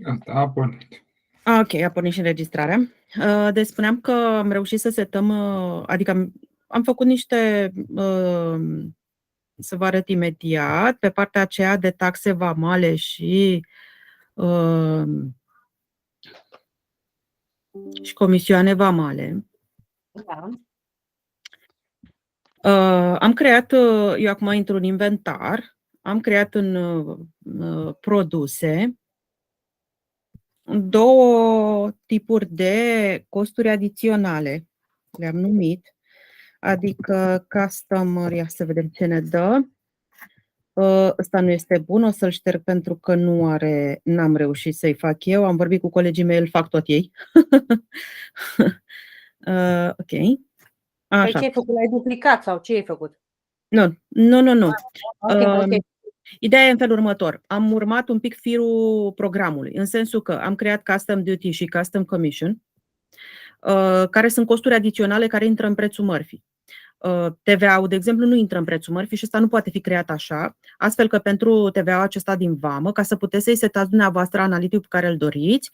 Asta a pornit. Ok, a pornit și înregistrarea. Deci spuneam că am reușit să setăm, adică am făcut niște, să vă arăt imediat, pe partea aceea de taxe vamale și comisioane vamale. Da. Am creat, eu acum intru în inventar, am creat în produse două tipuri de costuri adiționale, le-am numit, adică custom, ia să vedem ce ne dă. Ăsta nu este bun, o să-l șterg pentru că n-am reușit să-i fac eu, am vorbit cu colegii mei, îl fac tot ei. Ok. Așa. Păi ce ai făcut? L-ai duplicat sau ce ai făcut? Nu. Okay. Ideea e în felul următor. Am urmat un pic firul programului, în sensul că am creat custom duty și custom commission, care sunt costuri adiționale care intră în prețul mărfii. TVA-ul, de exemplu, nu intră în prețul mărfii și ăsta nu poate fi creat așa, astfel că pentru TVA-ul acesta din vamă, ca să puteți să-i setați dumneavoastră analiticul pe care îl doriți,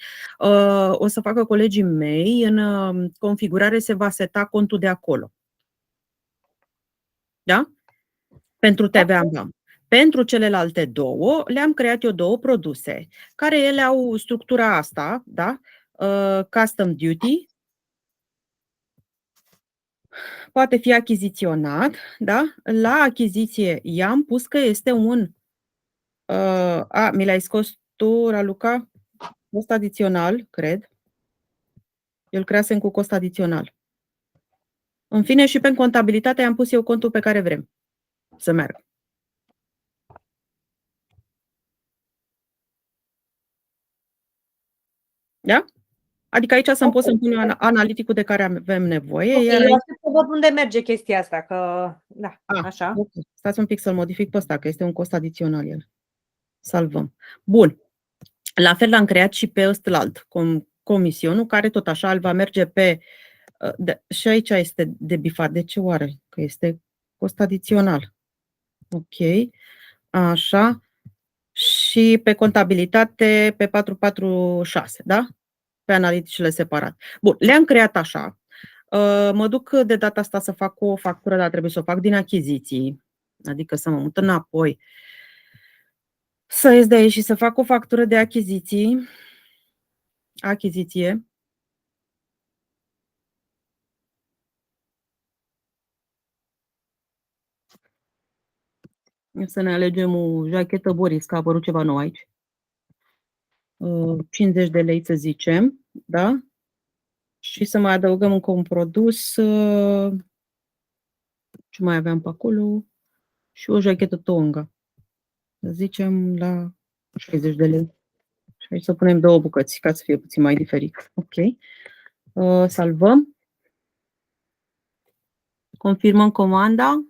o să facă colegii mei, în configurare se va seta contul de acolo. Da? Pentru TVA în vamă. Pentru celelalte două, le-am creat eu două produse, care ele au structura asta, da? Custom duty, poate fi achiziționat, da? La achiziție i-am pus că este un... mi l-ai scos tu, Raluca? Cost adițional, cred. Eu creasem cu cost adițional. În fine, și pe contabilitate am pus eu contul pe care vrem să meargă. Da? Adică aici să-mi pot să-mi pun analiticul de care avem nevoie. Okay, iar eu aici... aștept să văd unde merge chestia asta, că da, așa. Okay. Stați un pic să-l modific pe ăsta, că este un cost adițional el. Salvăm. Bun. La fel l-am creat și pe ăstălalt, comisionul, care tot așa îl va merge pe... și aici este de bifat. De ce oare? Că este cost adițional. Ok. Așa. Și pe contabilitate pe 446, da? Pe analiticile separat. Bun, le-am creat așa. Mă duc de data asta să fac o factură, dar trebuie să o fac din achiziții, adică să mă mut înapoi, să ies de aici și să fac o factură de achiziție. Să ne alegem o jachetă Boris, că a apărut ceva nou aici. 50 de lei, să zicem, da? Și să mai adăugăm încă un produs. Ce mai aveam pe acolo? Și o jachetă Tonga. Să zicem la 60 de lei. Și aici să punem două bucăți, ca să fie puțin mai diferit. Ok. Salvăm. Confirmăm comanda.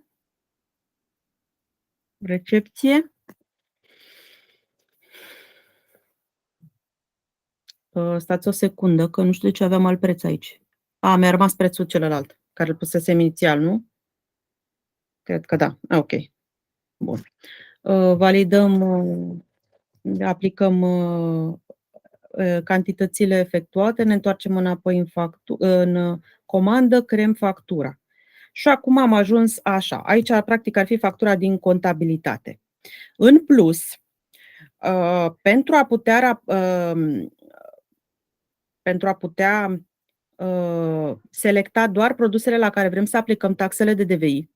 Recepție. Stați o secundă, că nu știu de ce aveam alt preț aici. Mi-a rămas prețul celălalt, care îl pusesem inițial, nu? Cred că da. Ok. Bun. Validăm, aplicăm cantitățile efectuate, ne întoarcem înapoi în comandă, creăm factura. Și acum am ajuns așa. Aici, practic, ar fi factura din contabilitate. În plus, pentru a putea selecta doar produsele la care vrem să aplicăm taxele de DVI,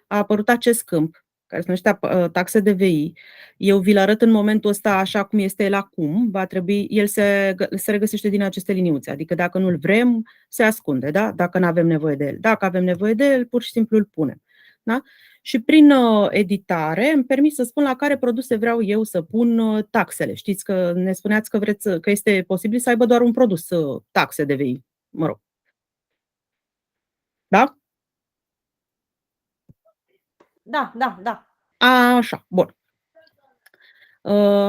a apărut acest câmp, care se numește taxe DVI. Eu vi-l arăt în momentul ăsta așa cum este el acum, va trebui, el se regăsește din aceste liniuțe, adică dacă nu-l vrem, se ascunde, da? Dacă nu avem nevoie de el. Dacă avem nevoie de el, pur și simplu îl punem. Da? Și prin editare îmi permit să spun la care produse vreau eu să pun taxele. Știți că ne spuneați că este posibil să aibă doar un produs taxe DVI. Mă rog. Da? Da. Așa, bun.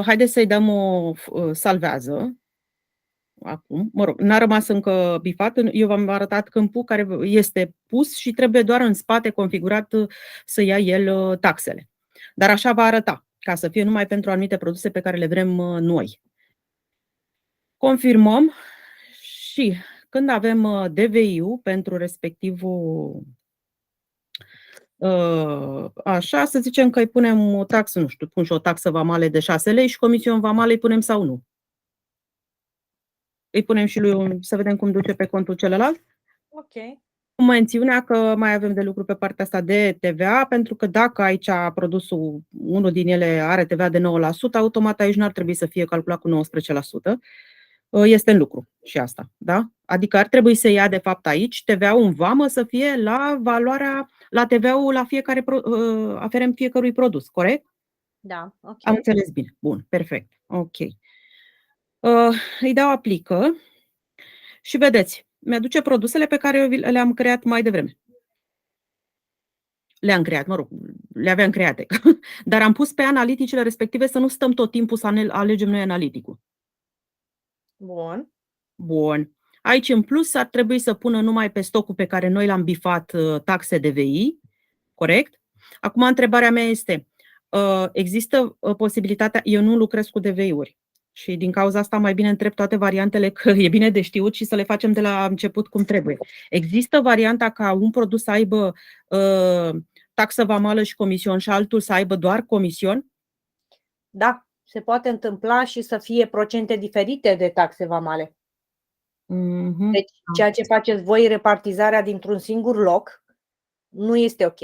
Haideți să-i dăm o salvează. Acum, mă rog, n-a rămas încă bifat. Eu v-am arătat câmpul care este pus și trebuie doar în spate configurat să ia el taxele. Dar așa va arăta, ca să fie numai pentru anumite produse pe care le vrem noi. confirmăm și când avem DVI-ul pentru respectivul, așa, să zicem că îi punem o taxă, nu știu, pun și o taxă vamală de 6 lei și comision vamală îi punem sau nu? Îi punem și lui să vedem cum duce pe contul celălalt? Ok. Cu mențiunea că mai avem de lucru pe partea asta de TVA, pentru că dacă aici produsul, unul din ele are TVA de 9%, automat aici nu ar trebui să fie calculat cu 19%. Este în lucru și asta, da? Adică ar trebui să ia de fapt aici TVA-ul în vamă să fie la valoarea, la TVA-ul la fiecare aferent fiecărui produs, corect? Da, ok. Am înțeles bine. Bun, perfect. Ok. Îi dau aplică și vedeți, mi-aduce produsele pe care eu le-am creat mai devreme. Le-am creat, mă rog, le aveam create. Dar am pus pe analiticile respective să nu stăm tot timpul să ne alegem noi analiticul. Bun. Bun. Aici, în plus, ar trebui să pună numai pe stocul pe care noi l-am bifat taxe DVI, corect? Acum, întrebarea mea este, există posibilitatea, eu nu lucrez cu DVI-uri și din cauza asta mai bine întreb toate variantele, că e bine de știut și să le facem de la început cum trebuie. Există varianta ca un produs să aibă taxă vamală și comision și altul să aibă doar comision? Da, se poate întâmpla și să fie procente diferite de taxe vamale. Deci, ceea ce faceți voi, repartizarea dintr-un singur loc, nu este ok.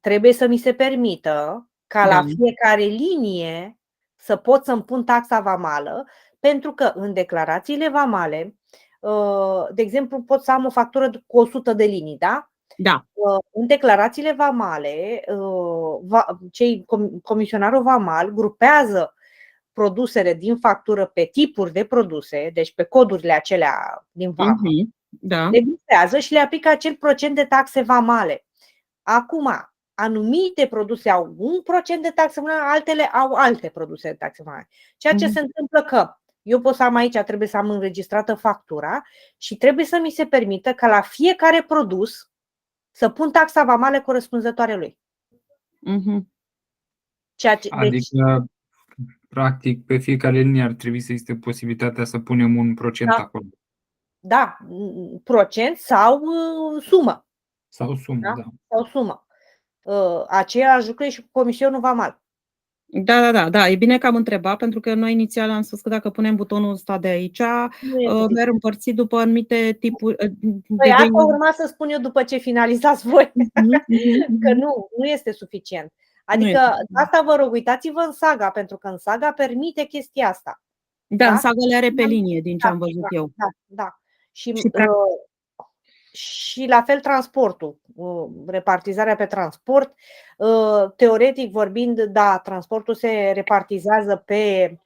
Trebuie să mi se permită ca la fiecare linie să pot să-mi pun taxa vamală, pentru că în declarațiile vamale, de exemplu, pot să am o factură cu 100 de linii, da? Da. În declarațiile vamale, comisionarul vamal grupează produsele din factură pe tipuri de produse, deci pe codurile acelea din vamă, da. le grupează și le aplică acel procent de taxe vamale. Acum, anumite produse au 1% de taxe vamale, altele au alte produse de taxe vamale. Ceea ce se întâmplă că eu pot să am aici, trebuie să am înregistrată factura și trebuie să mi se permită ca la fiecare produs să pun taxa vamală corespunzătoare lui. Adică, practic, pe fiecare linie ar trebui să existe posibilitatea să punem un procent acolo. Da, procent sau sumă. Sau sumă, da. Sau sumă. Aceeași lucru e și cu comisionul vamal. Da, e bine că am întrebat, pentru că noi inițial am spus că dacă punem butonul ăsta de aici, merg împărțit după anumite tipuri. Păi asta urma să spun eu după ce finalizați voi, că nu este suficient. Adică asta vă rog, uitați-vă în Saga, pentru că în Saga permite chestia asta. Da, în Saga le are pe linie, din ce am văzut eu. Da. Și la fel transportul, repartizarea pe transport. Teoretic vorbind, da, transportul se repartizează pe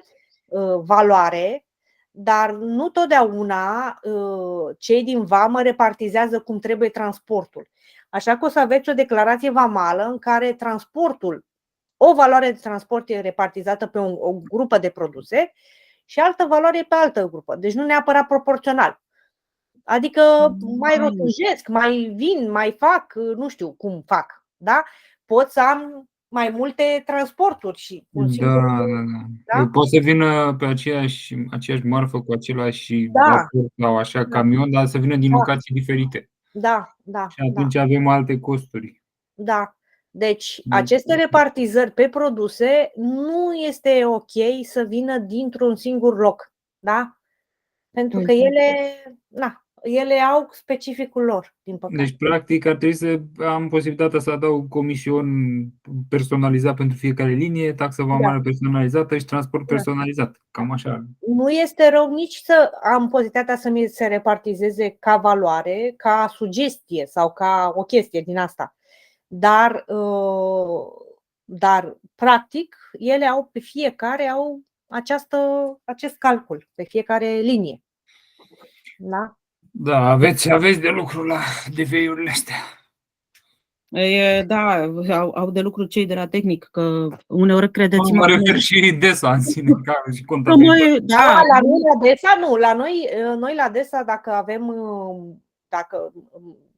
valoare, dar nu totdeauna cei din vamă repartizează cum trebuie transportul. Așa că o să aveți o declarație vamală în care transportul, o valoare de transport e repartizată pe o grupă de produse și altă valoare pe altă grupă. Deci nu neapărat proporțional. Adică mai rotunjesc, mai vin, mai fac, nu știu cum fac, da? Pot să am mai multe transporturi și da. Pot să vină pe aceeași marfă cu același vapor sau așa camion, dar să vină din locații diferite. Da. Și atunci avem alte costuri. Da. Deci aceste repartizări pe produse nu este ok să vină dintr-un singur loc, da? Pentru că ele au specificul lor, din păcate. Deci, practic, ar trebui să am posibilitatea să adaug comision personalizat pentru fiecare linie, taxă vamală personalizată și transport personalizat. Cam așa. Nu este rău nici să am posibilitatea să mi se repartizeze ca valoare, ca sugestie sau ca o chestie din asta. Dar practic, ele au pe fiecare au acest calcul, pe fiecare linie. Da? Da, aveți de lucru la DVI-urile astea. Da, au de lucru cei de la tehnic, că uneori credeți-mă. Mă refer și DESA în sine, și contabilitate. La noi la DESA, noi la DESA, dacă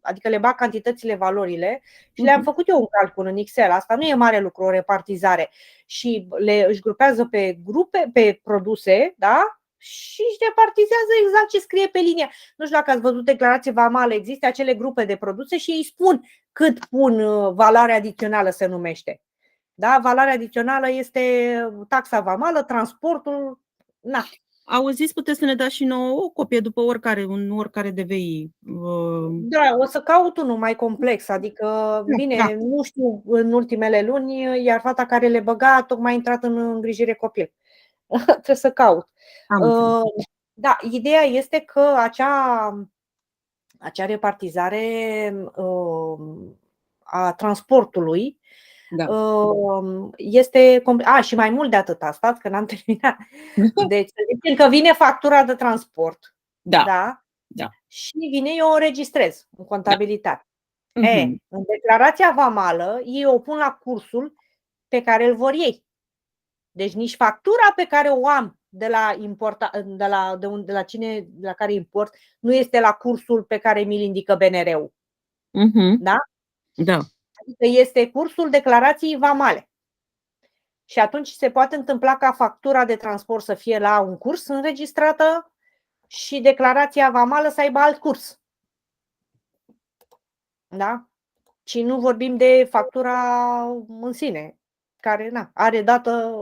adică le bag cantitățile, valorile și le-am făcut eu un calcul în Excel. Asta nu e mare lucru, o repartizare. Și își grupează pe grupe, pe produse, da? Și își repartizează exact ce scrie pe linie. Nu știu dacă ați văzut declarație vamală, există acele grupe de produse și ei spun cât pun valoare adițională se numește. Da? Valoarea adițională este taxa vamală, transportul. Na. Auziți, puteți să ne dați și nouă o copie după oricare DVI. Da, o să caut unul mai complex, adică, bine, nu știu în ultimele luni, iar fata care le băga tocmai a intrat în îngrijire copil. Trebuie să caut. Da, ideea este că acea repartizare a transportului este și mai mult de atât, stați că n-am terminat. Deci, zicem că vine factura de transport. Da? Și vine, eu o înregistrez în contabilitate. În declarația vamală, ei o pun la cursul pe care îl vor ei. Deci nici factura pe care o am de la cine la care import nu este la cursul pe care mi-l indică BNR-ul. Da? Da. Adică este cursul declarației vamale. Și atunci se poate întâmpla ca factura de transport să fie la un curs înregistrată și declarația vamală să aibă alt curs. Da? Și nu vorbim de factura în sine, care are dată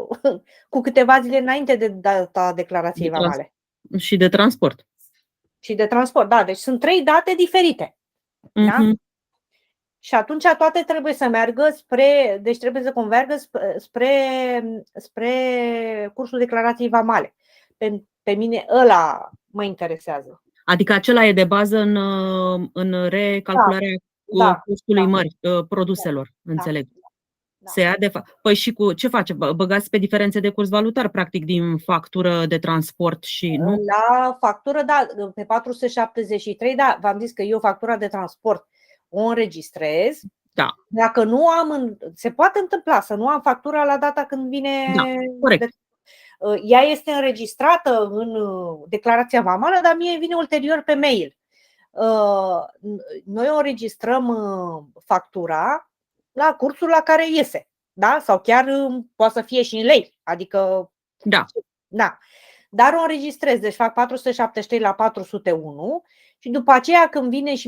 cu câteva zile înainte de data declarației vamale. Și de transport. Și de transport, da. Deci sunt 3 date diferite. Da? Și atunci toate trebuie să meargă deci trebuie să convergă spre cursul declarației vamale. Pe mine ăla mă interesează. Adică acela e de bază în recalcularea costului mări produselor, înțeleg. Se ia păi și ce face? Băgați pe diferențe de curs valutar, practic, din factură de transport și nu? La factură, da, pe 473, da, v-am zis că eu factura de transport o înregistrez. Da. Dacă nu am, se poate întâmpla să nu am factura la data când vine. Da, corect. Ea este înregistrată în declarația vamală, dar mie vine ulterior pe mail. Noi o înregistrăm factura la cursul la care iese, da? Sau chiar poate să fie și în lei, adică da. Dar o înregistrez, deci fac 473 la 401 și după aceea când vine și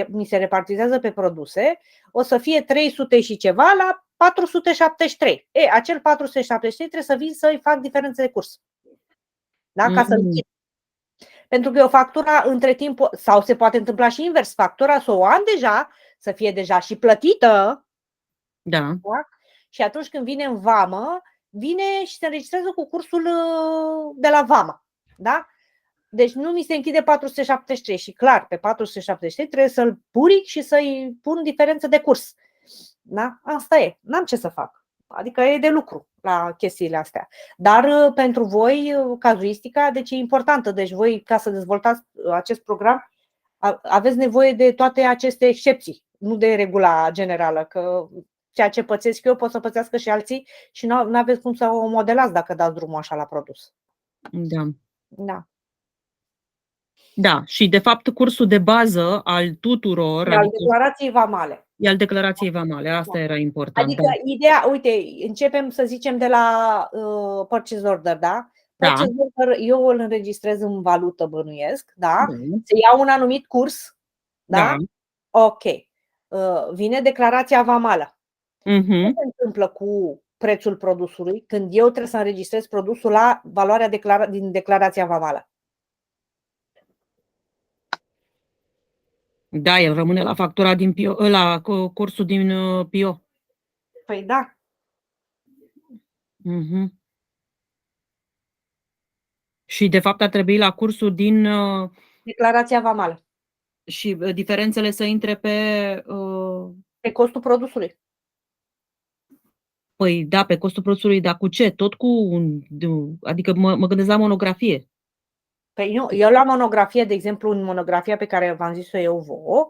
mi se repartizează pe produse, o să fie 300 și ceva la 473. Acel 473 trebuie să vin să-i fac diferențe de curs. Da? Ca să lichid. Pentru că o factura între timp, sau se poate întâmpla și invers, factura să o am deja, să fie deja și plătită. Da. Și atunci când vine în vamă, vine și se înregistrează cu cursul de la vamă. Da? Deci nu mi se închide 473 și clar, pe 473 trebuie să-l puric și să-i pun diferență de curs. Da? Asta e. N-am ce să fac. Adică e de lucru la chestiile astea. Dar pentru voi, cazuistica, deci e importantă. Deci voi, ca să dezvoltați acest program, aveți nevoie de toate aceste excepții, nu de regula generală, că ceea ce pățesc eu pot să pățească și alții și nu aveți cum să o modelați dacă dați drumul așa la produs. Da. Da, și de fapt cursul de bază al tuturor al declarației vamale. E al declarației vamale, asta era important. Adică ideea, uite, începem să zicem de la purchase order, da? Purchase order, eu îl înregistrez în valută, bănuiesc, da? Se ia un anumit curs, da? Ok. Vine declarația vamală. Ce se întâmplă cu prețul produsului când eu trebuie să înregistrez produsul la valoarea din declarația vamală? Da, el rămâne la factura din PIO, la cursul din PIO. Păi da. Și de fapt ar trebui la cursul din declarația vamală. Și diferențele să intre pe costul produsului. Păi da, pe costul produsului, dar cu ce? Tot cu adică mă gândesc la monografie. Păi nu, eu la monografie, de exemplu, în monografia pe care v-am zis-o eu vouă,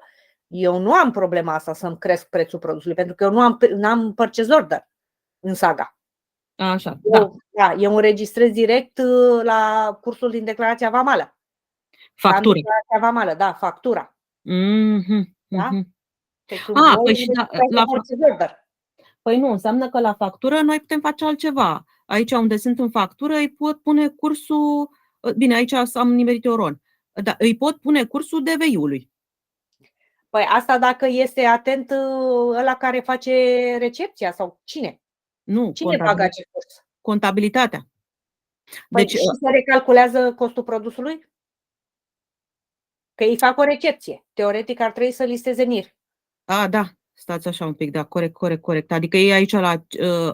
eu nu am problema asta să-mi cresc prețul produsului, pentru că eu nu am purchase order în Saga. Așa, eu înregistrez direct la cursul din declarația vamală. Factura. Declarația vamală, da, factura. Da? Mhm. Textul Ah, 2 păi și la Păi nu, înseamnă că la factură noi putem face altceva. Aici unde sunt în factură îi pot pune cursul, bine, aici am nimerit Euron, dar îi pot pune cursul DVI-ului. Păi asta dacă este atent ăla care face recepția sau cine? Nu, Cine bagă acest curs? contabilitatea. Păi Deci, și se recalculează costul produsului? Că ei fac o recepție. Teoretic ar trebui să listeze NIR. da, stați așa un pic, da, corect. Adică ei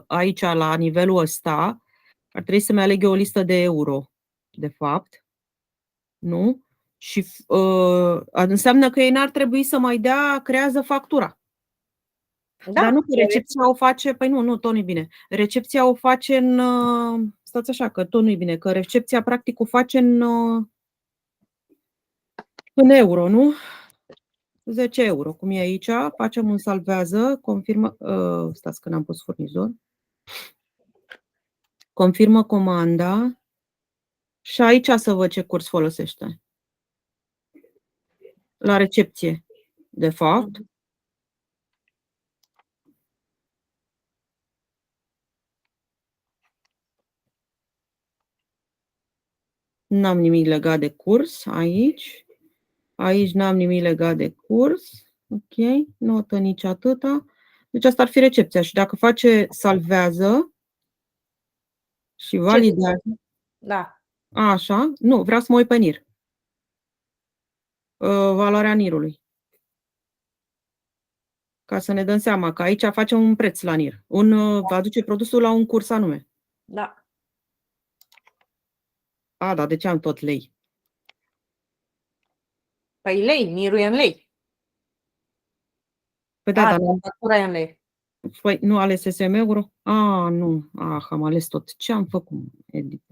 aici la nivelul ăsta ar trebui să-mi aleg eu o listă de euro, de fapt, nu? Și înseamnă că ei n-ar trebui să mai creează factura. Da, Dar nu, recepția o face, păi nu, tot nu-i bine. Recepția o face stați așa, că tot nu-i bine, că recepția practic o face în euro, nu? 10 euro, cum e aici, facem un salvează, confirmă, stați că n-am pus furnizor, confirmă comanda și aici să văd ce curs folosește. La recepție, de fapt. N-am nimic legat de curs aici. Aici n-am nimic legat de curs. Ok, notă nici atâta. Deci asta ar fi recepția. Și dacă face salvează și validează. Da. Așa, nu, vreau să mă uit pe NIR. Valoarea NIR-ului. Ca să ne dăm seama că aici facem un preț la NIR. Va aduce produsul la un curs anume. Da. Da, de ce am tot lei? Păi lei, NIR-ul e în lei. Păi da, dar factura e în lei. păi, nu alesesem euro? Nu. Am ales tot. Ce am făcut? Edit.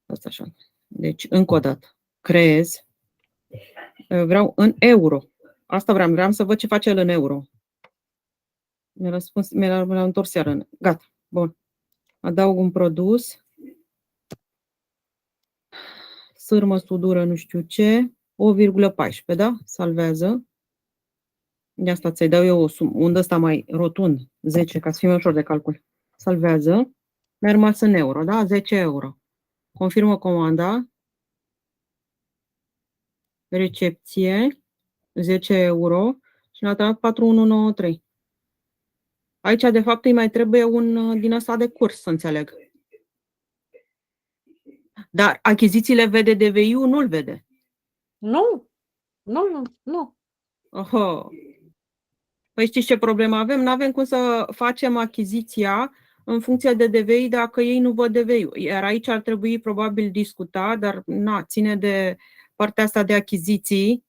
Asta așa. Deci, încă o dată. Creez. Vreau în euro. Asta vreau să văd ce face el în euro. Mi-a întors iară. Gata. Bun. Adaug un produs. Sârmă, sudură, nu știu ce. 1,14, da? Salvează. De asta ți-i dau eu un ăsta mai rotund. 10, ca să fie mai ușor de calcul. Salvează. Mi-a rămas în euro, da? 10 euro. Confirmă comanda. Recepție. 10 euro. Și ne-a dat 4193. Aici, de fapt, îi mai trebuie un din ăsta de curs, să înțeleg. Dar achizițiile vede DVI-ul, nu-l vede. Nu. Oho. Păi știți ce problemă avem? Nu avem cum să facem achiziția în funcție de DVI dacă ei nu văd DVI-ul. Iar aici ar trebui probabil discuta, dar ține de partea asta de achiziții,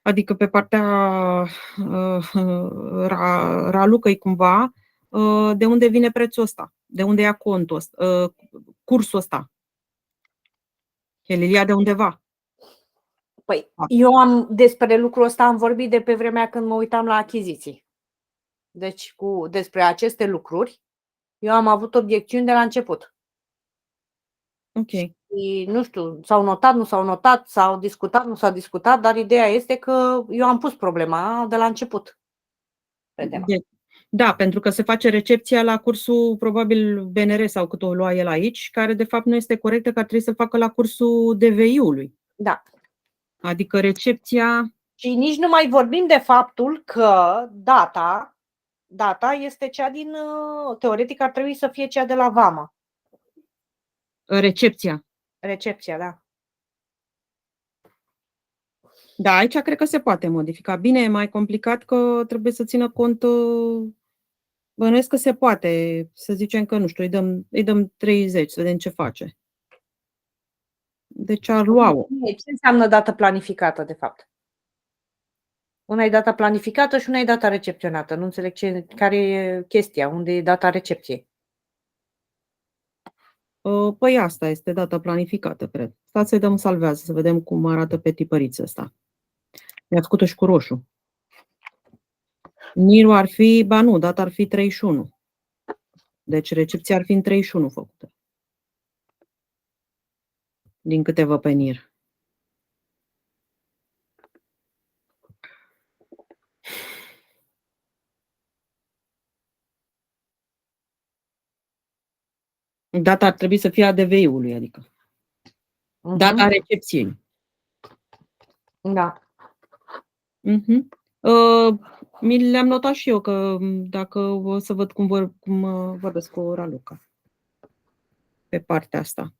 adică pe partea ralucăi cumva, de unde vine prețul ăsta, de unde ia contul ăsta, cursul ăsta. El ia de undeva. Păi, eu despre lucrul ăsta am vorbit de pe vremea când mă uitam la achiziții. Deci, despre aceste lucruri, eu am avut obiecțiuni de la început. Ok. Și, nu știu, s-au notat, nu s-au notat, s-au discutat, nu s-au discutat, dar ideea este că eu am pus problema de la început. Da, pentru că se face recepția la cursul probabil BNR sau cât o lua el aici, care de fapt nu este corectă, că ar trebui să facă la cursul DVI-ului. Da. Adică recepția... Și nici nu mai vorbim de faptul că data este cea din, teoretic ar trebui să fie cea de la vamă. Recepția. Recepția, da. Da, aici cred că se poate modifica. Bine, e mai complicat că trebuie să țină cont. Bănuiesc că se poate. Să zicem că, nu știu, îi dăm 30, să vedem ce face. Deci ar lua-o. Ce înseamnă dată planificată, de fapt? Una e data planificată și una e data recepționată. Nu înțeleg care e chestia, unde e data recepției. Păi asta este data planificată, cred. Stați să-i dăm salvează, să vedem cum arată pe tipăriță asta. Mi-a făcut-o și cu roșu. NIR-ul ar fi, data ar fi 31. Deci recepția ar fi în 31 făcută. Din câte văd pe NIR. Data ar trebui să fie a DVI-ului, adică data recepției. Da. Mi le-am notat și eu, că dacă o să văd cum vorbesc cu Raluca pe partea asta.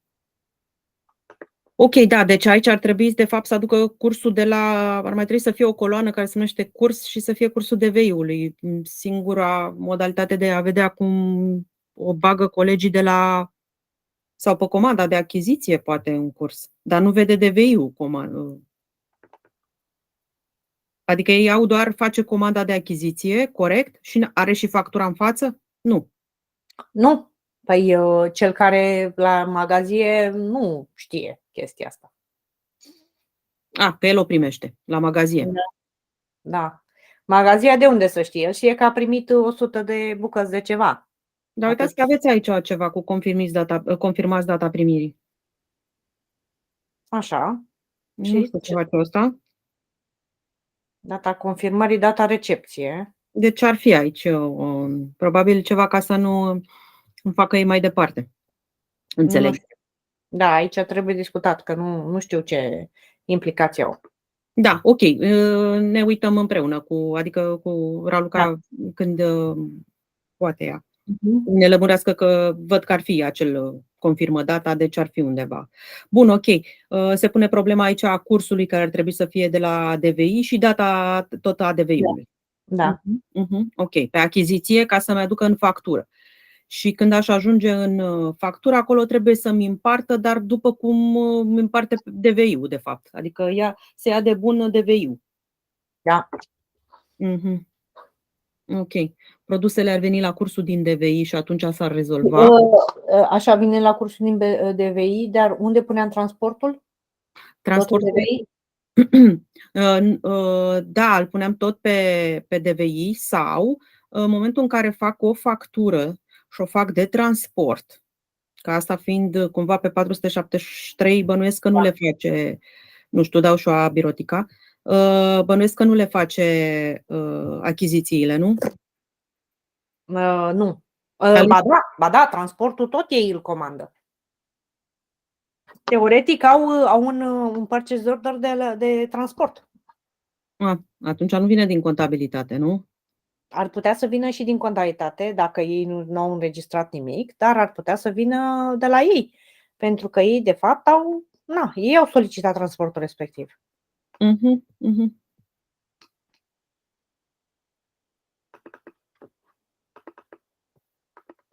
Ok, da, deci aici ar trebui de fapt să aducă cursul ar mai trebui să fie o coloană care se numește curs și să fie cursul DVI-ului. Singura modalitate de a vedea cum o bagă colegii sau pe comanda de achiziție poate un curs, dar nu vede DVI-ul Adică ei face comanda de achiziție, corect, și are și factura în față? Nu. Nu. Păi cel care la magazie nu știe chestia asta. Că el o primește la magazie. Da. Magazia de unde să știe? El știe că a primit 100 de bucăți de ceva. Dar uitați că aveți aici ceva cu confirmați data primirii. Așa. Nu știu ce face ăsta. Data confirmării, data recepție. Deci ar fi aici probabil ceva ca să nu facă ei mai departe. Înțeleg. Da, aici trebuie discutat, că nu știu ce implicații au. Da, ok. Ne uităm împreună adică cu Raluca când poate ea. Ne lămurească că văd că ar fi acel confirmă data, deci ar fi undeva. Bun, ok. Se pune problema aici a cursului care ar trebui să fie de la DVI și data tot a DVI-ului. Da. Ok. Pe achiziție ca să-mi aducă în factură. Și când aș ajunge în factură, acolo trebuie să-mi împartă, dar după cum îmi împarte DVI-ul, de fapt. Adică se ia de bun DVI-ul. Da. Ok. Produsele ar veni la cursul din DVI și atunci s-ar rezolva. Așa vine la cursul din DVI, dar unde puneam transportul? Transportul DVI? Da, îl puneam tot pe DVI sau în momentul în care fac o factură și o fac de transport, ca asta fiind cumva pe 473, bănuiesc că nu le face, nu știu, dau și o birotica, bănuiesc că nu le face achizițiile, nu? Nu. Ba da, transportul tot ei îl comandă. Teoretic au un purchase order de transport. Atunci nu vine din contabilitate, nu? Ar putea să vină și din contabilitate, dacă ei nu au înregistrat nimic, dar ar putea să vină de la ei, pentru că ei, de fapt, ei au solicitat transportul respectiv.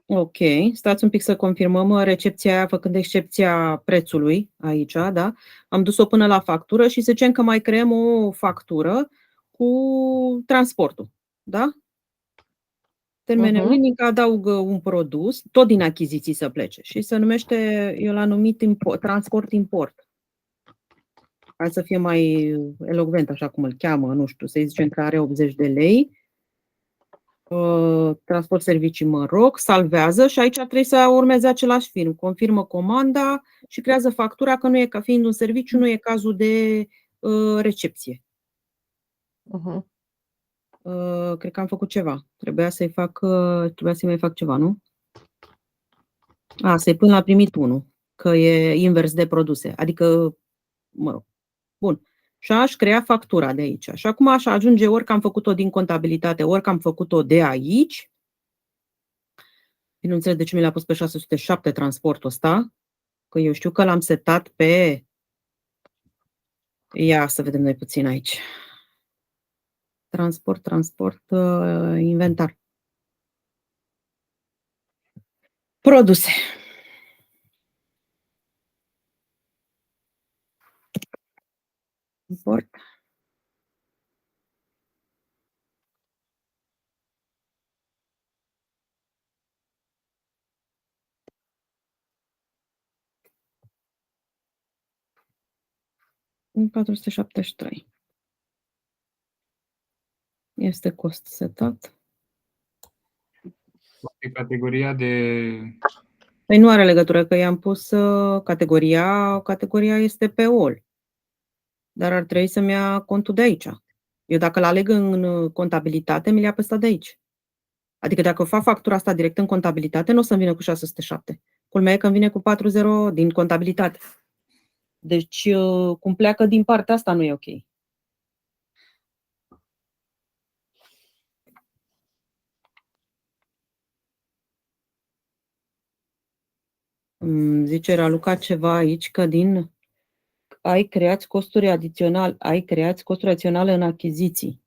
Ok, stați un pic să confirmăm recepția aia, făcând excepția prețului aici, da? Am dus-o până la factură și zicem că mai creăm o factură cu transportul, da? Termenul linic adaugă un produs, tot din achiziții să plece și se numește, eu l-am numit transport-import. Hai să fie mai elocvent, așa cum îl cheamă, nu știu, să-i zicem că are 80 de lei. Transport servicii Maroc, salvează și aici trebuie să urmeze același film. Confirmă comanda și creează factura, că nu e, ca fiind un serviciu, nu e cazul de recepție. Cred că am făcut ceva. Trebuia să-i mai fac ceva, nu? Să-i pun la primit 1, că e invers de produse. Adică, mă rog. Bun. Și aș crea factura de aici. Și acum aș ajunge ori că am făcut-o din contabilitate, ori că am făcut-o de aici. Bineînțeles, de ce mi l-a pus pe 607 transportul ăsta? Că eu știu că l-am setat pe... Ia să vedem noi puțin aici. Transport, inventar. Produse. Import. În 473. Este cost setat. Pe categoria de... Păi nu are legătură, că i-am pus categoria este pe all. Dar ar trebui să-mi ia contul de aici. Eu dacă l-aleg în contabilitate, mi-l ia pe ăsta de aici. Adică dacă fac factura asta direct în contabilitate, nu o să-mi vină cu 607. Culmea e că îmi vine cu 4.0 din contabilitate. Deci, cum pleacă din partea asta, nu e ok. Zice Raluca ceva aici, că ai creat costuri adiționale în achiziții.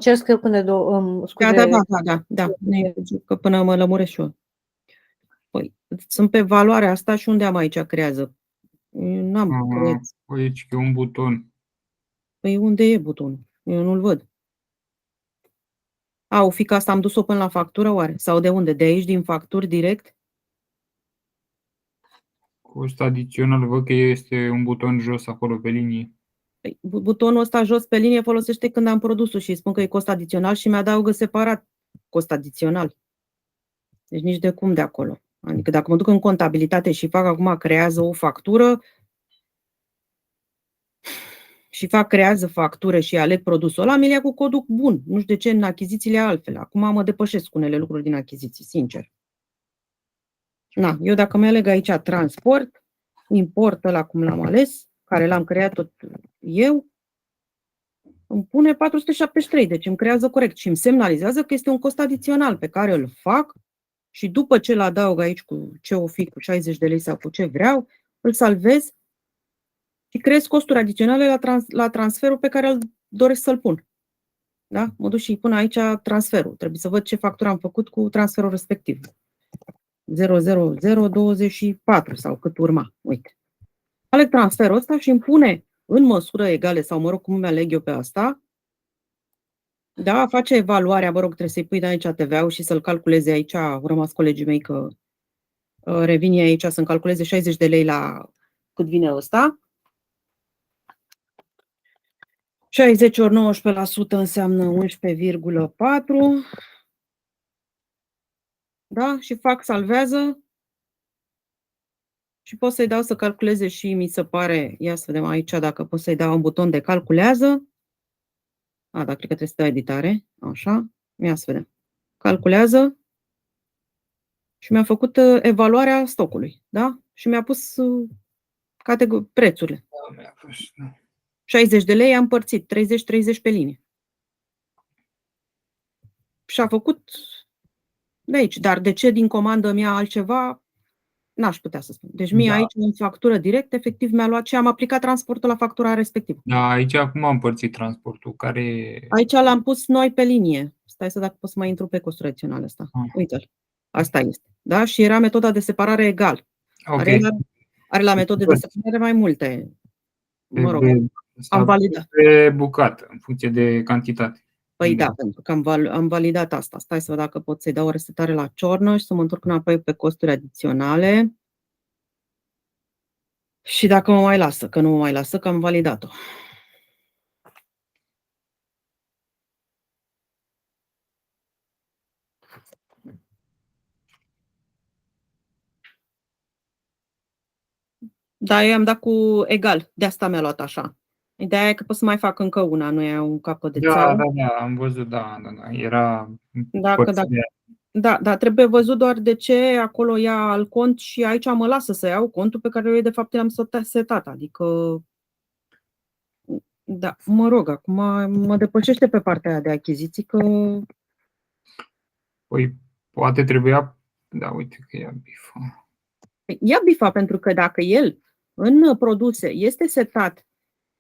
Ce scriu până scuze. Da. Că până mă lămuresc și eu. Păi, sunt pe valoarea asta și unde am aici creează? N-am creat. Aici e un buton. Păi unde e butonul? Eu nu-l văd. O fi că asta am dus-o până la factură, oare? Sau de unde? De aici, din facturi, direct? Cost adițional, văd că este un buton jos acolo pe linie. Păi, butonul ăsta jos pe linie folosește când am produsul și îi spun că e cost adițional și mi-adaugă separat cost adițional. Deci nici de cum de acolo. Adică dacă mă duc în contabilitate și fac acum, creează o factură și creează factură și aleg produsul ăla, mi-l ia cu codul bun. Nu știu de ce în achizițiile altfel. Acum mă depășesc cu unele lucruri din achiziții, sincer. Eu dacă mi-aleg aici transport, import ăla cum l-am ales, care l-am creat tot eu, îmi pune 473, deci îmi creează corect și îmi semnalizează că este un cost adițional pe care îl fac și după ce îl adaug aici cu ce o fi, cu 60 de lei sau cu ce vreau, îl salvez și creez costuri adiționale la transferul pe care îl doresc să-l pun. Da? Mă duc și îi pun aici transferul. Trebuie să văd ce factură am făcut cu transferul respectiv. 00024 sau cât urma. Uite. Aleg transferul ăsta și îmi pune în măsură egale sau, mă rog, cum mi-aleg eu pe asta. Da, face evaluarea, mă rog, trebuie să-i pui de aici TVA-ul și să-l calculeze aici. Au rămas colegii mei că revin aici să-mi calculeze 60 de lei la cât vine ăsta. 60 ori 19% înseamnă 11,4. Da? Și salvează. Și pot să-i dau să calculeze și mi se pare, ia să vedem aici dacă pot să-i dau un buton de calculează. Dar cred că trebuie să dau editare. Așa. Ia să vedem. Calculează. Și mi-a făcut evaluarea stocului. Da? Și mi-a pus prețurile. 60 de lei am împărțit, 30-30 pe linie. Și a făcut de aici. Dar de ce din comandă mi-a altceva, n-aș putea să spun. Deci mie aici, în factură direct, efectiv mi-a luat și am aplicat transportul la factura respectivă. Da, aici acum am împărțit transportul, care... Aici l-am pus noi pe linie. Stai să dacă pot să mai intru pe costuri adiționale asta. Uite-l. Asta este. Da? Și era metoda de separare egal. Okay. Are la metode de separare mai multe. Mă rog, am validat. Pe bucată, în funcție de cantitate. Păi da, pentru că am validat asta. Stai să văd dacă pot să-i dau o resetare la ciornă și să mă întorc înapoi pe costuri adiționale. Și dacă mă mai lasă, că nu mă mai lasă, că am validat-o. Da, eu am dat cu egal, de asta mi-a luat așa. Ideea e că pot să mai fac încă una, nu e un capăt de țară. Da, am văzut, da. Era... Da, trebuie văzut doar de ce acolo ia alt cont și aici mă lasă să iau contul pe care eu de fapt l-am setat. Adică, da, mă rog, acum mă depășește pe partea aia de achiziții că... Păi, poate trebuia... Da, uite că ia bifa. Ia bifa, pentru că dacă el în produse este setat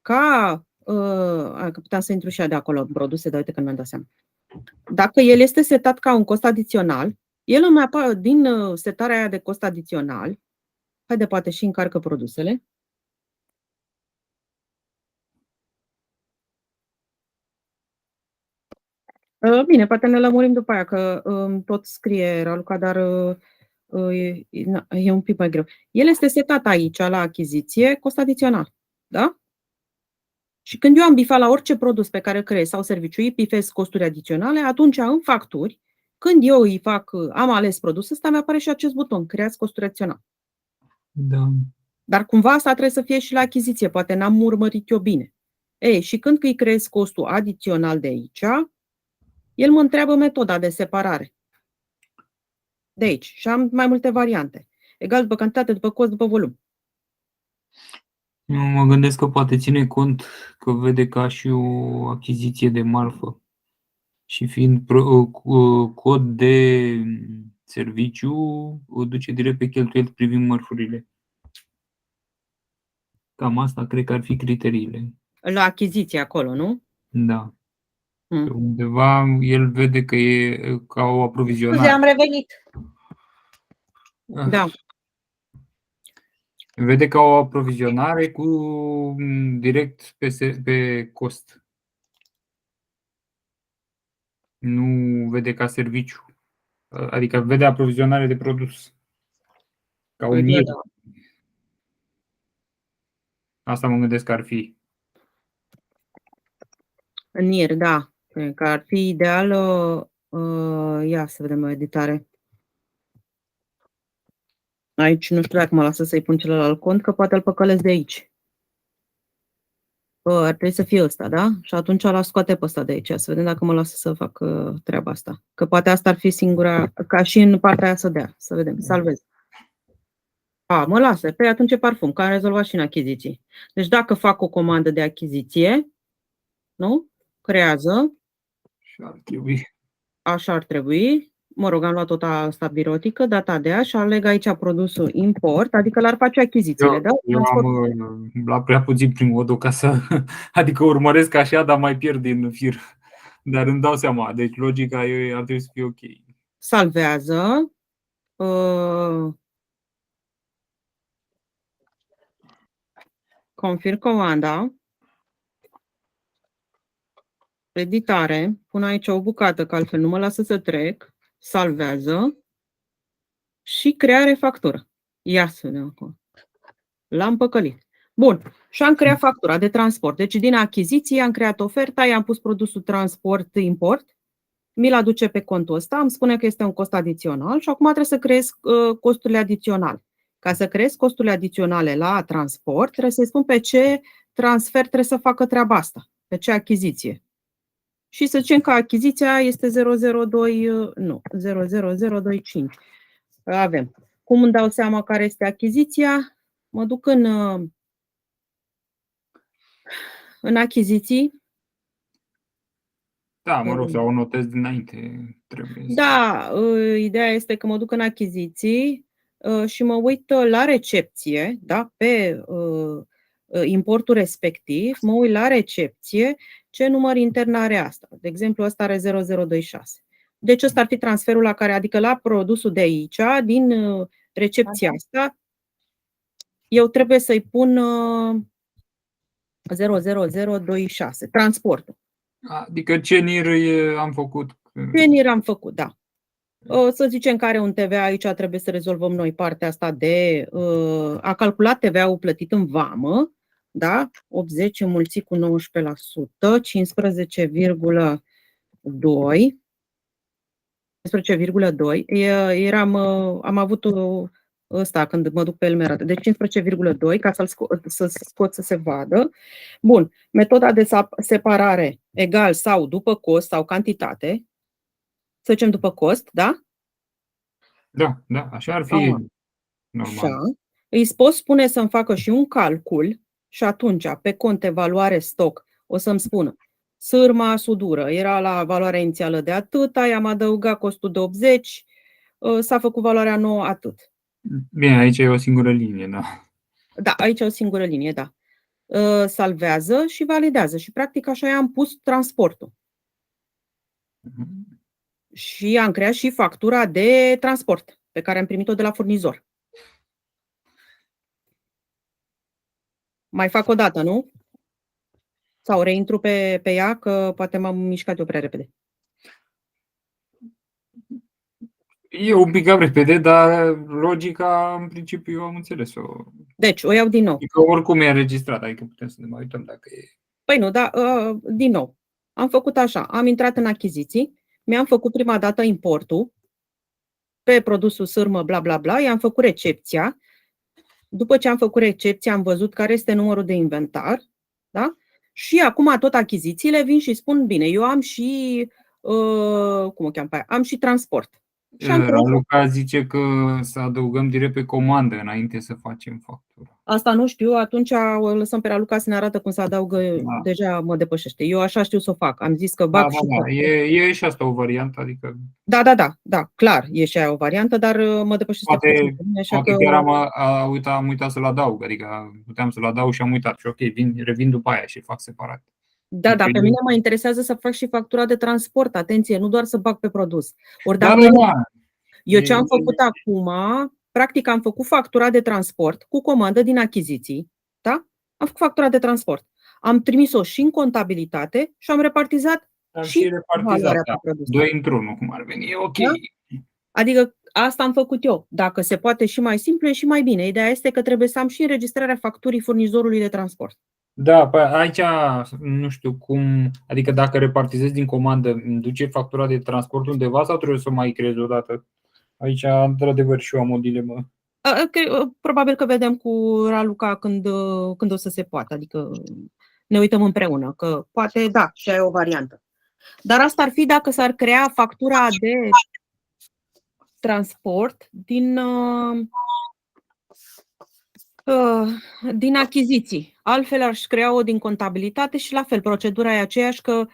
ca... că puteam să intru și de acolo în produse, dar uite că nu mi-am dat seama. Dacă el este setat ca un cost adițional, el îmi apare din setarea aia de cost adițional. Haide, poate și încarcă produsele. Bine, poate ne lămurim după aia, că tot scrie Raluca, dar e un pic mai greu. El este setat aici, la achiziție, cost adițional. Da? Și când eu am bifat la orice produs pe care îl creez sau serviciu, îi bifez costuri adiționale, atunci în facturi, când eu am ales produsul ăsta, mi-apare și acest buton, creați costuri adiționale. Da. Dar cumva asta trebuie să fie și la achiziție, poate n-am urmărit eu bine. Și când îi creez costul adițional de aici, el mă întreabă metoda de separare. de aici și am mai multe variante. Egal după cantitate, după cost, după volum. Eu mă gândesc că poate ține cont că vede ca și o achiziție de marfă și fiind cod de serviciu, o duce direct pe cheltuieli privind mărfurile. Cam asta cred că ar fi criteriile. La achiziție acolo, nu? Da. Pe undeva el vede că e ca o aprovizionare. Scuze, am revenit. Da. Vede ca o aprovizionare cu direct pe cost. Nu vede ca serviciu. Adică vede aprovizionare de produs. Ca un NIR. Da. Asta mă gândesc că ar fi. NIR, da. Cred că ar fi ideal. Ia să vedem o editare. Aici nu știu dacă mă lasă să-i pun celălalt cont, că poate îl păcălesc de aici. Ar trebui să fie ăsta, da? Și atunci l-aș scoate pe ăsta de aici, să vedem dacă mă lasă să fac treaba asta. Că poate asta ar fi singura, ca și în partea aia să dea. Să vedem, salvez. Mă lasă, pe atunci e parfum, că am rezolvat și în achiziții. Deci dacă fac o comandă de achiziție, nu? Creează. Și ar trebui. Așa ar trebui. Mă rog, am luat tot asta birotică, data de aia și aleg aici produsul import, adică l-ar face achizițiile, da? Eu am la prea puțin prin modul ca să... Adică urmăresc așa, dar mai pierd din fir. Dar îmi dau seama, deci logica ar trebui să fie ok. Salvează. Confirm comanda. Editare. Pun aici o bucată, că altfel nu mă lasă să trec. Salvează. Și creare factură. Ia să vedem acum. L-am păcălit. Bun. Și am creat factura de transport. Deci din achiziție am creat oferta, i-am pus produsul transport import, mi-l aduce pe contul ăsta, îmi spune că este un cost adițional și acum trebuie să creez costurile adiționale. Ca să creez costurile adiționale la transport, trebuie să-i spun pe ce transfer trebuie să facă treaba asta, pe ce achiziție. Și să zicem că achiziția este 00025. Avem. Cum îmi dau seama care este achiziția? Mă duc în achiziții. Da, mă rog, sau o notez dinainte. Trebuie. Da, ideea este că mă duc în achiziții și mă uit la recepție, da, pe importul respectiv, mă uit la recepție ce număr intern are asta. De exemplu, ăsta are 0026. Deci ăsta ar fi transferul la care, adică la produsul de aici, din recepția asta, eu trebuie să-i pun 00026, transportul. Adică ce NIR am făcut? Ce NIR am făcut, da. Să zicem că are un TVA, aici trebuie să rezolvăm noi partea asta de a calculat TVA-ul plătit în vamă, da? 80 înmulțit cu 19%, 15,2. 15,2. Am avut ăsta când mă duc pe Elmerate. Deci 15,2 ca să scot să se vadă. Bun. Metoda de separare egal sau după cost sau cantitate. Să zicem după cost, da? Da, așa ar fi normal. Așa. Îi pot spune să-mi facă și un calcul și atunci pe cont evaluare stoc o să-mi spună sârma sudură era la valoarea inițială de atât, i-am adăugat costul de 80, s-a făcut valoarea nouă atât. Bine, aici e o singură linie, da. Da, aici e o singură linie, da. Salvează și validează și practic așa i-am pus transportul. Și am creat și factura de transport pe care am primit-o de la furnizor. Mai fac o dată, nu? Sau reintru pe ea, că poate m-am mișcat eu prea repede. E un pic cam repede, dar logica, în principiu, am înțeles-o. Deci, o iau din nou. Adică oricum e înregistrat, adică putem să ne mai uităm dacă e... Păi nu, dar din nou. Am făcut așa, am intrat în achiziții, mi-am făcut prima dată importul pe produsul sârmă, bla bla bla, i-am făcut recepția. După ce am făcut recepția, am văzut care este numărul de inventar, da? Și acum tot achizițiile vin și spun, bine, eu am și, cum o cheamă pe aia? Am și transport. Și am creat. Raluca zice că să adăugăm direct pe comandă înainte să facem factura. Asta nu știu, atunci o lăsăm pe Raluca să ne arată cum se adaugă, Da. deja mă depășește. Eu așa știu să o fac. Am zis că Da, bag și da, da. E și asta o variantă, adică Da, clar, e și aia o variantă, dar mă depășește poate, puțin, așa că chiar am uitat să-l adaug, adică puteam să-l adaug și am uitat și ok, revin după aia și fac separat. da, pe mine mă interesează să fac și factura de transport, atenție, nu doar să bag pe produs. Ori Da, dacă da, da. eu ce am făcut acum, practic am făcut factura de transport cu comandă din achiziții, da? Am făcut factura de transport. Am trimis-o și în contabilitate și am repartizat și valoarea pe produs. 2 într-1, cum ar veni, e ok. Da? Adică asta am făcut eu. Dacă se poate și mai simplu, e și mai bine. Ideea este că trebuie să am și înregistrarea facturii furnizorului de transport. Da, aici nu știu cum, adică dacă repartizez din comandă, îmi duce factura de transport undeva sau trebuie să o mai creez o dată? Aici, într-adevăr, și eu am o dilemă. Probabil că vedem cu Raluca când o să se poată, adică ne uităm împreună, că poate da, și ai o variantă. Dar asta ar fi dacă s-ar crea factura de transport din achiziții. Altfel aș crea-o din contabilitate și la fel, procedura e aceeași, că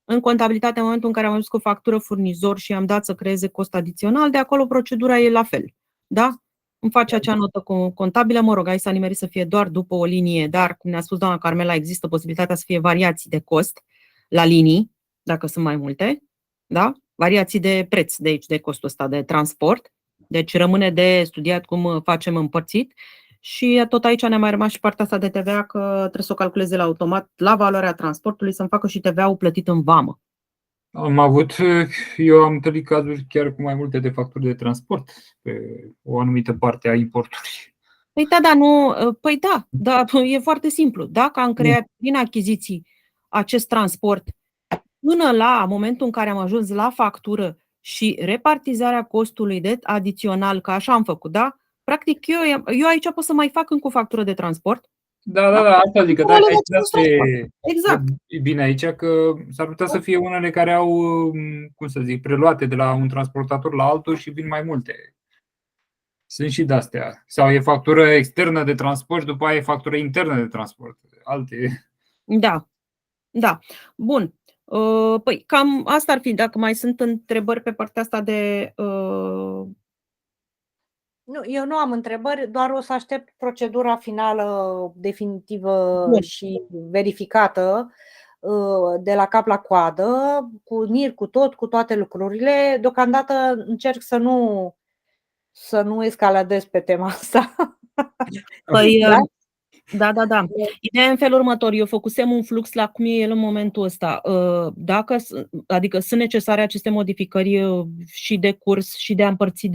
în contabilitate, în momentul în care am ajuns cu factură furnizor și am dat să creeze cost adițional, de acolo procedura e la fel. Da? Îmi face acea notă contabilă, mă rog, aici s-a nimerit să fie doar după o linie, dar, cum ne-a spus doamna Carmela, există posibilitatea să fie variații de cost la linii, dacă sunt mai multe, da? Variații de preț de aici, de costul ăsta de transport. Deci rămâne de studiat cum facem împărțit. Și tot aici ne-a mai rămas și partea asta de TVA, că trebuie să o calculeze la automat la valoarea transportului, să-mi facă și TVA-ul plătit în vamă. Eu am întâlnit cazuri chiar cu mai multe de facturi de transport pe o anumită parte a importului. Păi da, e foarte simplu. Dacă am creat prin achiziții acest transport până la momentul în care am ajuns la factură și repartizarea costului de adițional, că așa am făcut, da? Practic, eu aici pot să mai fac încă o factură de transport. Da, asta zic, că da, exact. E bine aici că s-ar putea să fie unele care au, cum să zic, preluate de la un transportator la altul și vin mai multe. Sunt și de-astea. Sau e factură externă de transport, după aia e factură internă de transport. Alte. Da. Bun. Păi cam asta ar fi, dacă mai sunt întrebări pe partea asta de... Nu, eu nu am întrebări, doar o să aștept procedura finală definitivă și verificată de la cap la coadă, cu NIR, cu tot, cu toate lucrurile. Deocamdată încerc să nu escaladez pe tema asta. Păi, da. Ideea e în felul următor. Eu făcusem un flux la cum e el în momentul ăsta. Adică sunt necesare aceste modificări și de curs și de a împărți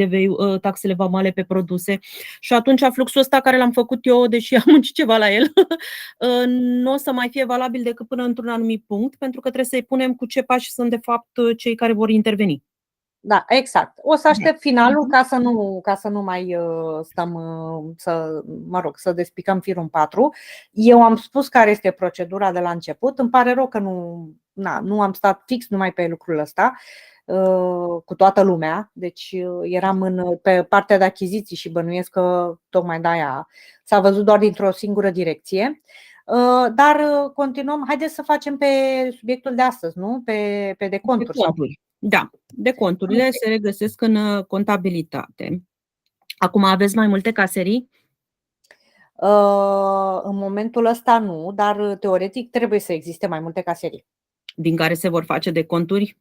taxele vamale pe produse. Și atunci fluxul ăsta care l-am făcut eu, deși am muncit ceva la el, nu o să mai fie valabil decât până într-un anumit punct, pentru că trebuie să-i punem cu ce pași sunt de fapt cei care vor interveni. Da, exact. O să aștept finalul ca să nu mai stăm să despicăm firul în patru. Eu am spus care este procedura de la început. Îmi pare rău că nu am stat fix numai pe lucrul ăsta cu toată lumea. Deci eram pe partea de achiziții și bănuiesc că tocmai de-aia s-a văzut doar dintr-o singură direcție. Dar continuăm. Haideți să facem pe subiectul de astăzi, nu? Pe deconturi. Da, deconturile se regăsesc în contabilitate. Acum aveți mai multe caserii? În momentul ăsta nu, dar teoretic trebuie să existe mai multe caserii. Din care se vor face deconturi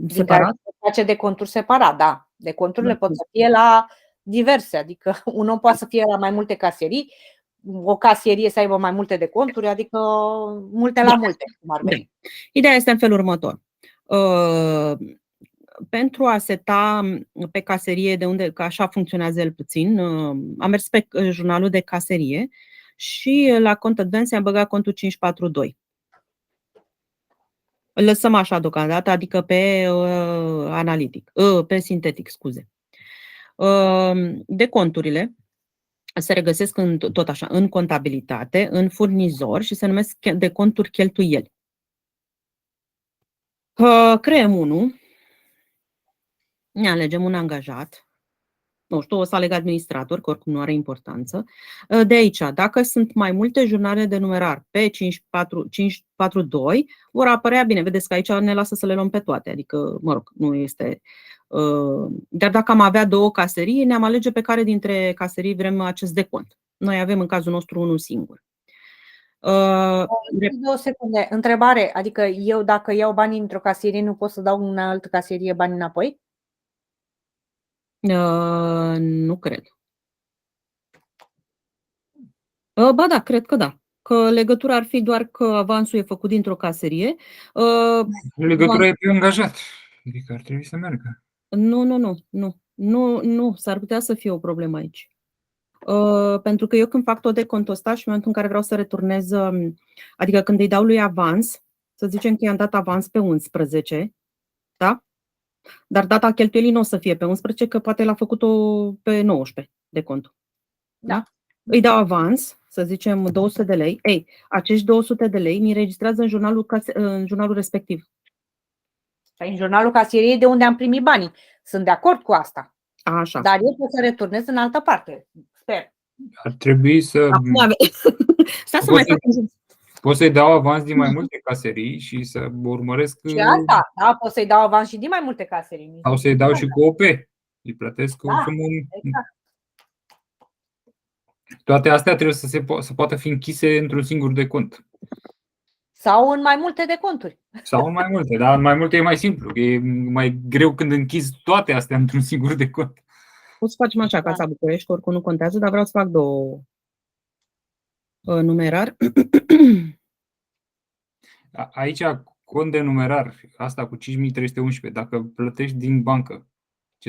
separat? Din care se face deconturi separat, da. Deconturile pot să fie la diverse, adică un om poate să fie la mai multe caserii, o caserie să aibă mai multe deconturi, adică multe la multe, cum ar veni. Ideea este în felul următor. Pentru a seta pe caserie, că așa funcționează el puțin, am mers pe jurnalul de caserie și la cont advance am băgat contul 542. Îl lăsăm așa deocamdată, adică pe analitic, pe sintetic, scuze. Deconturile se regăsesc tot așa, în contabilitate, în furnizor și se numesc deconturi cheltuieli. Creăm unul. Ne alegem un angajat. Nu știu, o să aleg administrator, că oricum nu are importanță. De aici, dacă sunt mai multe jurnale de numerar pe 542, vor apărea, bine, vedeți că aici ne lasă să le luăm pe toate, adică, mă rog, nu este... Dar dacă am avea două caserii, ne-am alege pe care dintre caserii vrem acest decont. Noi avem în cazul nostru unul singur. 2 secunde. Întrebare, adică eu dacă iau banii într-o caserie, nu pot să dau în altă caserie bani înapoi? Nu cred. Ba da, cred că da. Că legătura ar fi doar că avansul e făcut dintr-o caserie. Legătura e pe angajat. Adică ar trebui să meargă. Nu, s-ar putea să fie o problemă aici. Pentru că eu când fac tot decontul ăsta și în momentul în care vreau să returnez, adică când îi dau lui avans, să zicem că i-am dat avans pe 11, da? Dar data cheltuielii nu o să fie pe 11, că poate l-a făcut-o pe 19 de contul. Da? Îi dau avans, să zicem 200 de lei. Ei, acești 200 de lei mi registrează în jurnalul respectiv. În jurnalul caseriei de unde am primit banii. Sunt de acord cu asta. Așa. Dar eu pot să returnez în altă parte. Sper. Ar trebui să... Stai să mai fac Pot să-i dau avans din mai multe caserii și să urmăresc... Și asta, da, pot să-i dau avans și din mai multe caserii. Sau să-i dau și cu OP. Îi plătesc cu Exact. Toate astea trebuie să poată fi închise într-un singur decont. Sau în mai multe deconturi. Sau în mai multe, dar în mai multe e mai simplu. E mai greu când închizi toate astea într-un singur decont. Poți să facem așa, Casa București, că oricum nu contează, dar vreau să fac două numerar. Aici, cont de numerar, asta cu 5311, dacă plătești din bancă.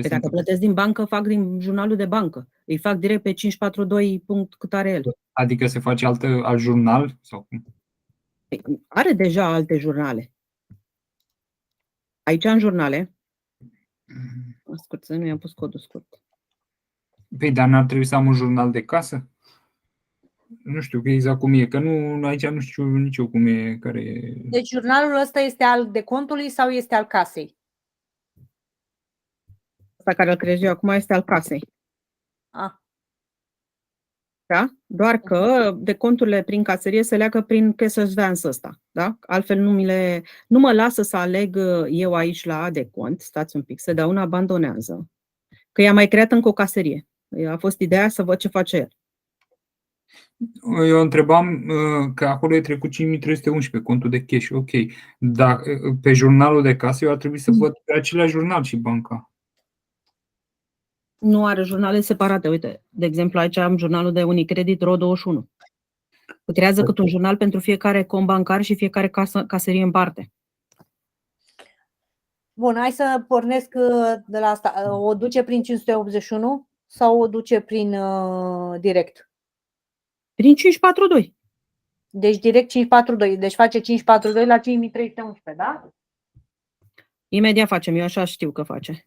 Dacă plătesc din bancă, fac din jurnalul de bancă. Îi fac direct pe 542 punct cât are el. Adică se face alt jurnal? Sau cum? Are deja alte jurnale. Aici în jurnale. Scurt, nu i-am pus codul scurt. Păi, dar n-ar trebui să am un jurnal de casă? Nu știu exact cum e, că aici nu știu nici eu cum e. Deci jurnalul ăsta este al decontului sau este al casei? Ăsta care îl creez eu acum este al casei. Da? Doar că deconturile prin caserie se leagă prin cash advance ăsta. Da? Altfel nu mă lasă să aleg eu aici la decont. Stați un pic, să dau un abandonează. Că i-am mai creat încă o caserie. A fost ideea să văd ce face el. Eu întrebam că acolo e trecut 5311, contul de cash, ok. Dar pe jurnalul de casă eu ar trebui să văd pe același jurnal și banca. Nu are jurnale separate. Uite, de exemplu, aici am jurnalul de Unicredit RO21. Creează cât un jurnal pentru fiecare cont bancar și fiecare caserie în parte. Bun, hai să pornesc de la asta. O duce prin 581 sau o duce prin direct? Prin 542. Deci direct 542. Deci face 542 la 5311, da? Imediat facem. Eu așa știu că face.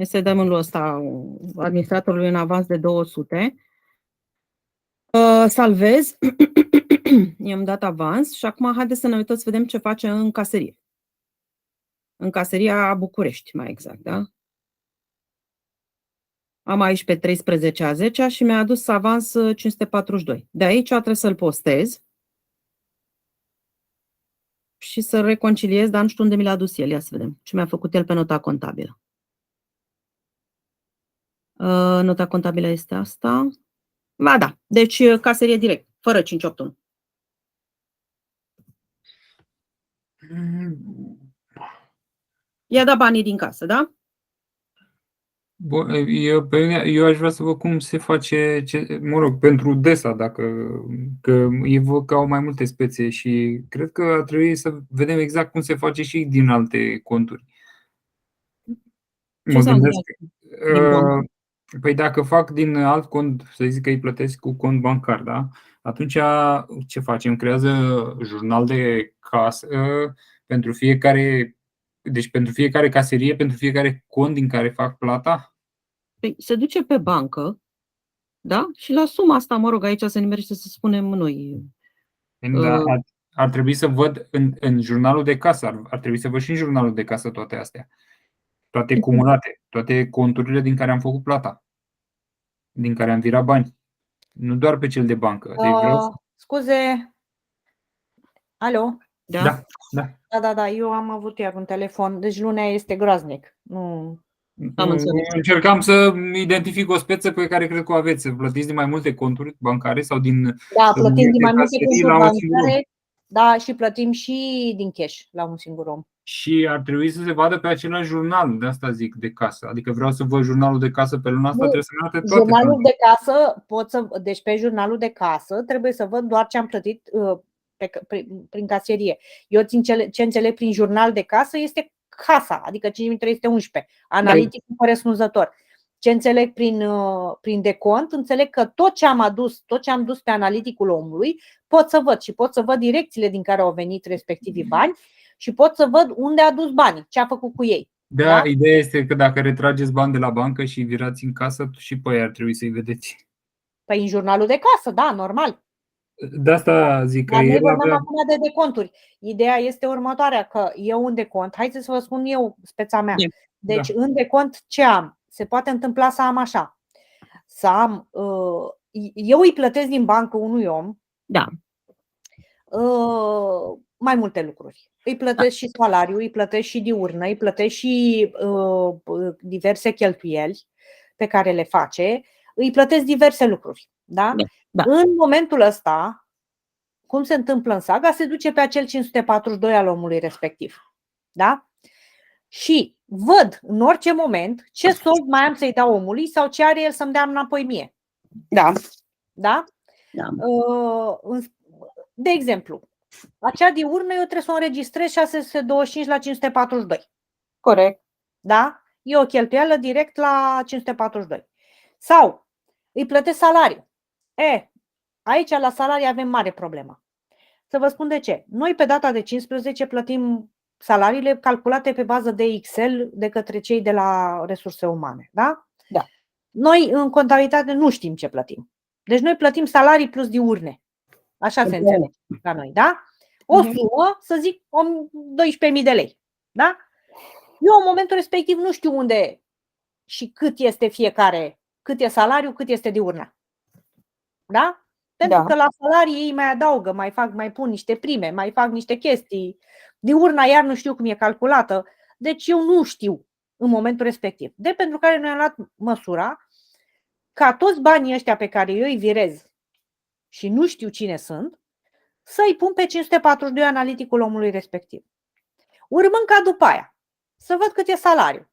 Să dăm în ăsta administratorului un avans de 200. Salvez. I-am dat avans și acum haideți să ne uităm să vedem ce face în caserie. În caseria București, mai exact, da? Am aici pe 13/10 și mi-a adus avans 542. De aici trebuie să-l postez și să-l reconciliez, dar nu știu unde mi l-a adus el. Ia să vedem ce mi-a făcut el pe nota contabilă. Nota contabilă este asta. Ba da, deci caserie direct, fără 581. I-a dat banii din casă, da? Bun, eu aș vrea să văd cum se face, mă rog, pentru DESA, că ei văd că au mai multe spețe și cred că ar trebui să vedem exact cum se face și din alte conturi. Mă gândesc, păi dacă fac din alt cont, să zic că îi plătesc cu cont bancar, da? Atunci ce facem? Creează jurnal de casă pentru fiecare. Deci pentru fiecare caserie, pentru fiecare cont din care fac plata? Păi se duce pe bancă, da? Și la suma asta, mă rog, aici se nimerește să spunem noi. Da, ar trebui să văd în jurnalul de casă, ar trebui să văd și în jurnalul de casă toate astea. toate cumulate, toate conturile din care am făcut plata, din care am virat bani. Nu doar pe cel de bancă. Deci vreau... Scuze. Alo? Da. Da, eu am avut iar un telefon, deci lunea este groaznic. Nu. Am înțeles. Încercam să identific o speță pe care cred că o aveți. Să plătiți din mai multe conturi bancare sau din... Da, plătim din mai multe caserii conturi la un singur om. bancare, da, și plătim și din cash la un singur om. Și ar trebui să se vadă pe același jurnal, de asta zic, de casă. Adică vreau să văd jurnalul de casă pe luna asta, trebuie să arate toate. Jurnalul de casă, deci pe jurnalul de casă trebuie să văd doar ce am plătit prin caserie. Eu ce înțeleg prin jurnal de casă este casa, adică 5311, analiticul corespunzător. Ce înțeleg prin decont, înțeleg că tot ce am dus pe analiticul omului, pot să văd și pot să văd direcțiile din care au venit respectivii bani și pot să văd unde a dus banii, ce a făcut cu ei. Da, ideea este că dacă retrageți bani de la bancă și îi virați în casă, și pe ei ar trebui să-i vedeți. Păi în jurnalul de casă, da, normal. De asta zic că Dar noi el vorbim acum de deconturi. Ideea este următoarea, că eu un decont, haideți să vă spun eu speța mea. Deci în decont ce am? Se poate întâmpla să am așa. Să am, eu îi plătesc din bancă unui om mai multe lucruri. Îi plătesc și salariul, îi plătesc și diurnă, îi plătesc și diverse cheltuieli pe care le face, îi plătesc diverse lucruri. Da? În momentul ăsta, cum se întâmplă în saga, se duce pe acel 542 al omului respectiv. Da? Și văd în orice moment ce sold mai am să-i dau omului sau ce are el să-mi dea înapoi mie. Da? De exemplu, acea diurnă eu trebuie să o înregistrez 625 la 542. Corect. Da? E o cheltuială direct la 542. Sau îi plătesc salariu. Aici la salarii avem mare problemă. Să vă spun de ce. Noi pe data de 15 plătim salariile calculate pe bază de Excel de către cei de la resurse umane. Da? Da. Noi în contabilitate nu știm ce plătim. Deci noi plătim salarii plus diurne. Așa se înțelege la noi, da? O sumă, să zic, 12.000 de lei. Da? Eu în momentul respectiv nu știu unde și cât este fiecare, cât e salariu, cât este diurna. Da? Pentru că la salarii ei mai adaugă, mai pun niște prime, mai fac niște chestii. Diurna iar nu știu cum e calculată. Deci eu nu știu în momentul respectiv. Pentru care noi am luat măsura ca toți banii ăștia pe care eu îi virez și nu știu cine sunt, să-i pun pe 542 analiticul omului respectiv. Urmând ca după aia să văd cât e salariu.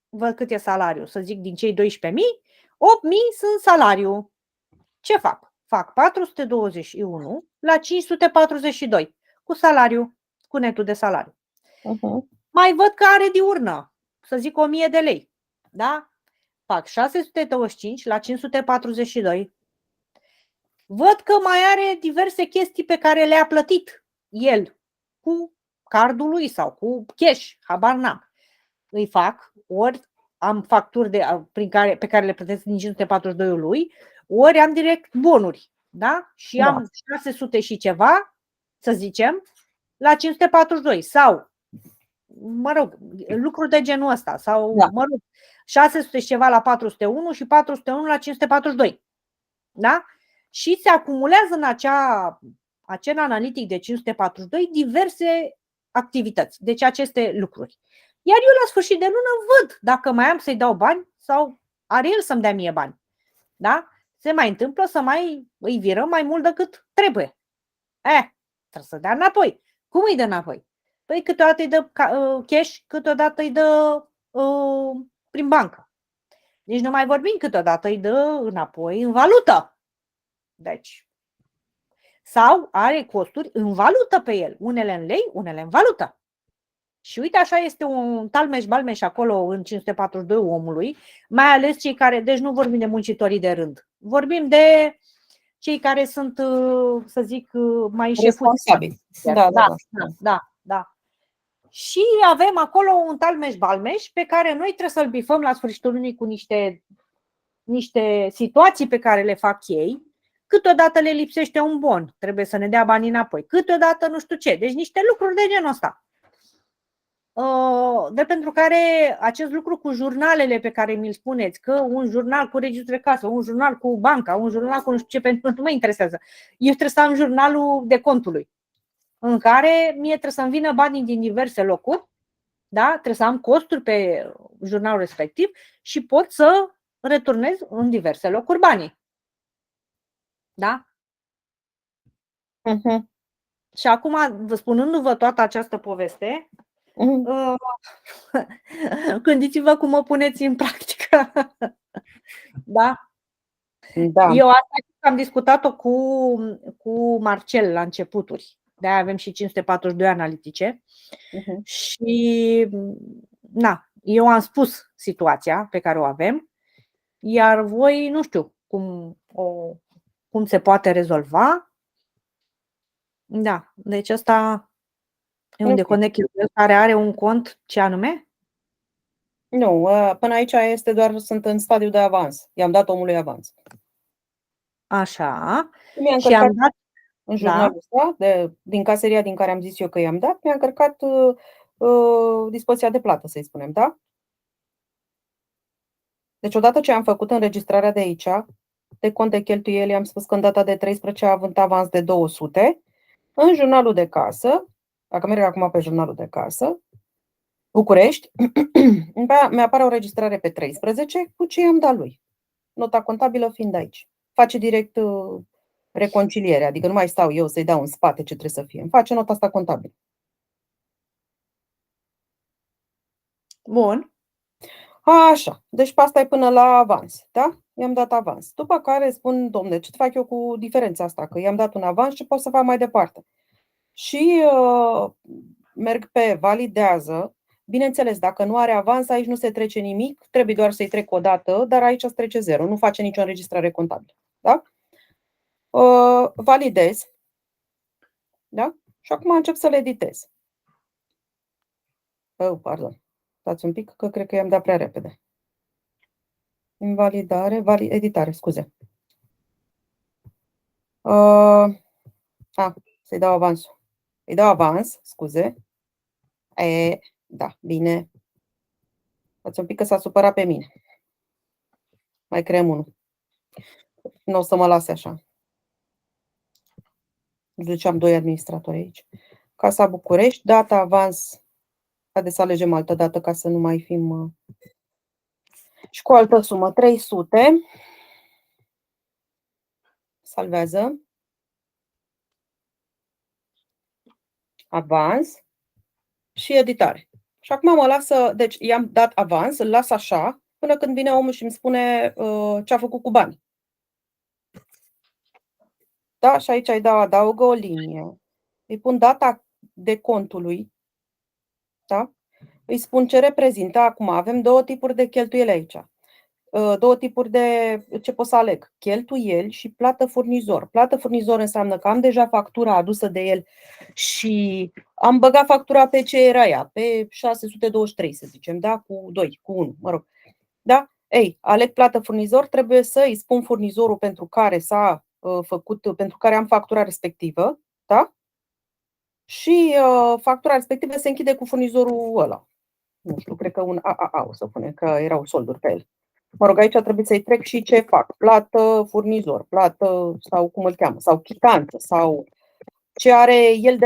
Văd cât e salariu, să zic din cei 12.000, 8.000 sunt salariu. Ce fac? Fac 421 la 542 cu salariu, cu netul de salariu. Mai văd că are diurnă, să zic 1.000 de lei. Da? Fac 625 la 542. Văd că mai are diverse chestii pe care le-a plătit el cu cardul lui sau cu cash, habar n-am. Îi fac, ori am facturi pe care le plătesc din 542 lui, ori am direct bonuri. Da? Și am 600 și ceva, să zicem, la 542. Sau, mă rog, lucruri de genul ăsta. Sau, mă rog, 600 și ceva la 401 și 401 la 542. Da? Și se acumulează în acel analitic de 542 diverse activități. Deci aceste lucruri. Iar eu la sfârșit de lună văd dacă mai am să-i dau bani sau are el să-mi dea mie bani. Da? Se mai întâmplă să mai îi virăm mai mult decât trebuie. Trebuie să dea înapoi. Cum îi dă înapoi? Păi câteodată îi dă cash, câteodată îi dă prin bancă. Deci nu mai vorbim, câteodată îi dă înapoi în valută. Deci, sau are costuri în valută pe el, unele în lei, unele în valută. Și uite, așa este un talmeș-balmeș acolo în 542 omului, mai ales cei care, deci nu vorbim de muncitorii de rând, vorbim de cei care sunt, să zic, mai responsabili. Da. Și avem acolo un talmeș-balmeș pe care noi trebuie să-l bifăm la sfârșitul lunii cu niște situații pe care le fac ei. Câteodată le lipsește un bon, trebuie să ne dea banii înapoi. Câteodată nu știu ce. Deci niște lucruri de genul ăsta. de pentru care acest lucru cu jurnalele pe care mi-l spuneți, că un jurnal cu registrul de casă, un jurnal cu banca, un jurnal cu nu știu ce, pentru nu mă interesează. Eu trebuie să am jurnalul de contului, în care mie trebuie să-mi vină banii din diverse locuri, da? Trebuie să am costuri pe jurnalul respectiv și pot să returnez în diverse locuri banii. Da? Și acum, spunându-vă toată această poveste, gândiți-vă cum o puneți în practică. Da? Da. Eu asta am discutat-o cu Marcel la începuturi. De-aia avem și 542 analitice. Și eu am spus situația pe care o avem, iar voi nu știu cum se poate rezolva. Da, deci ăsta e un deconect care are un cont, ce anume? Nu, până aici sunt în stadiu de avans. I-am dat omului avans. Așa. Și am dat în jurnalul ăsta, din caseria din care am zis eu că i-am dat, mi-a încărcat dispoziția de plată, să-i spunem, da? Deci odată ce am făcut înregistrarea de aici, de cont de cheltuieli, am spus că în data de 13 a avut avans de 200, în jurnalul de casă, dacă merg acum pe jurnalul de casă, București, mi-apare o registrare pe 13 cu ce i-am dat lui. Nota contabilă fiind aici. Face direct reconcilierea, adică nu mai stau eu să-i dau în spate ce trebuie să fie. Îmi face nota asta contabilă. Bun. Așa, deci pe asta e până la avans, da? I-am dat avans. După care spun, domne, ce fac eu cu diferența asta? Că i-am dat un avans și pot să fac mai departe. Și merg pe validează. Bineînțeles, dacă nu are avans, aici nu se trece nimic, trebuie doar să-i trec o dată, dar aici se trece 0, nu face nicio înregistrare contabilă. Da? Validez. Da? Și acum încep să le editez. Pardon. Stați un pic, că cred că i-am dat prea repede. Invalidare, editare, scuze. Să-i dau avansul. Îi dau avans, scuze. Da, bine. Stați un pic că s-a supărat pe mine. Mai creăm unul. Nu o să mă lase așa. Deci am 2 administratori aici. Casa București, data avans. Haideți să alegem altă dată ca să nu mai fim. Și cu altă sumă, 300. Salvează. Avans. Și editare. Și acum mă lasă, deci i-am dat avans, îl las așa, până când vine omul și îmi spune ce a făcut cu banii. Da, și aici îi dau, adaugă o linie. Îi pun data de contului. Da? Îi spun ce reprezintă. Acum avem 2 tipuri de cheltuieli aici. 2 tipuri de ce pot să aleg. Cheltuieli și plată furnizor. Plată furnizor înseamnă că am deja factura adusă de el și am băgat factura pe ce era ea, pe 623, să zicem, da? Cu 2, cu 1, mă rog. Da? Aleg plată furnizor, trebuie să îi spun furnizorul pentru care s-a făcut, pentru care am factura respectivă, da? Și factura respectivă se închide cu furnizorul ăla. Nu știu, cred că un AAA o să pune, că erau solduri pe el. Mă rog, aici trebuie să-i trec și ce fac. Plată furnizor, plată sau cum îl cheamă, sau chitanță, sau ce are el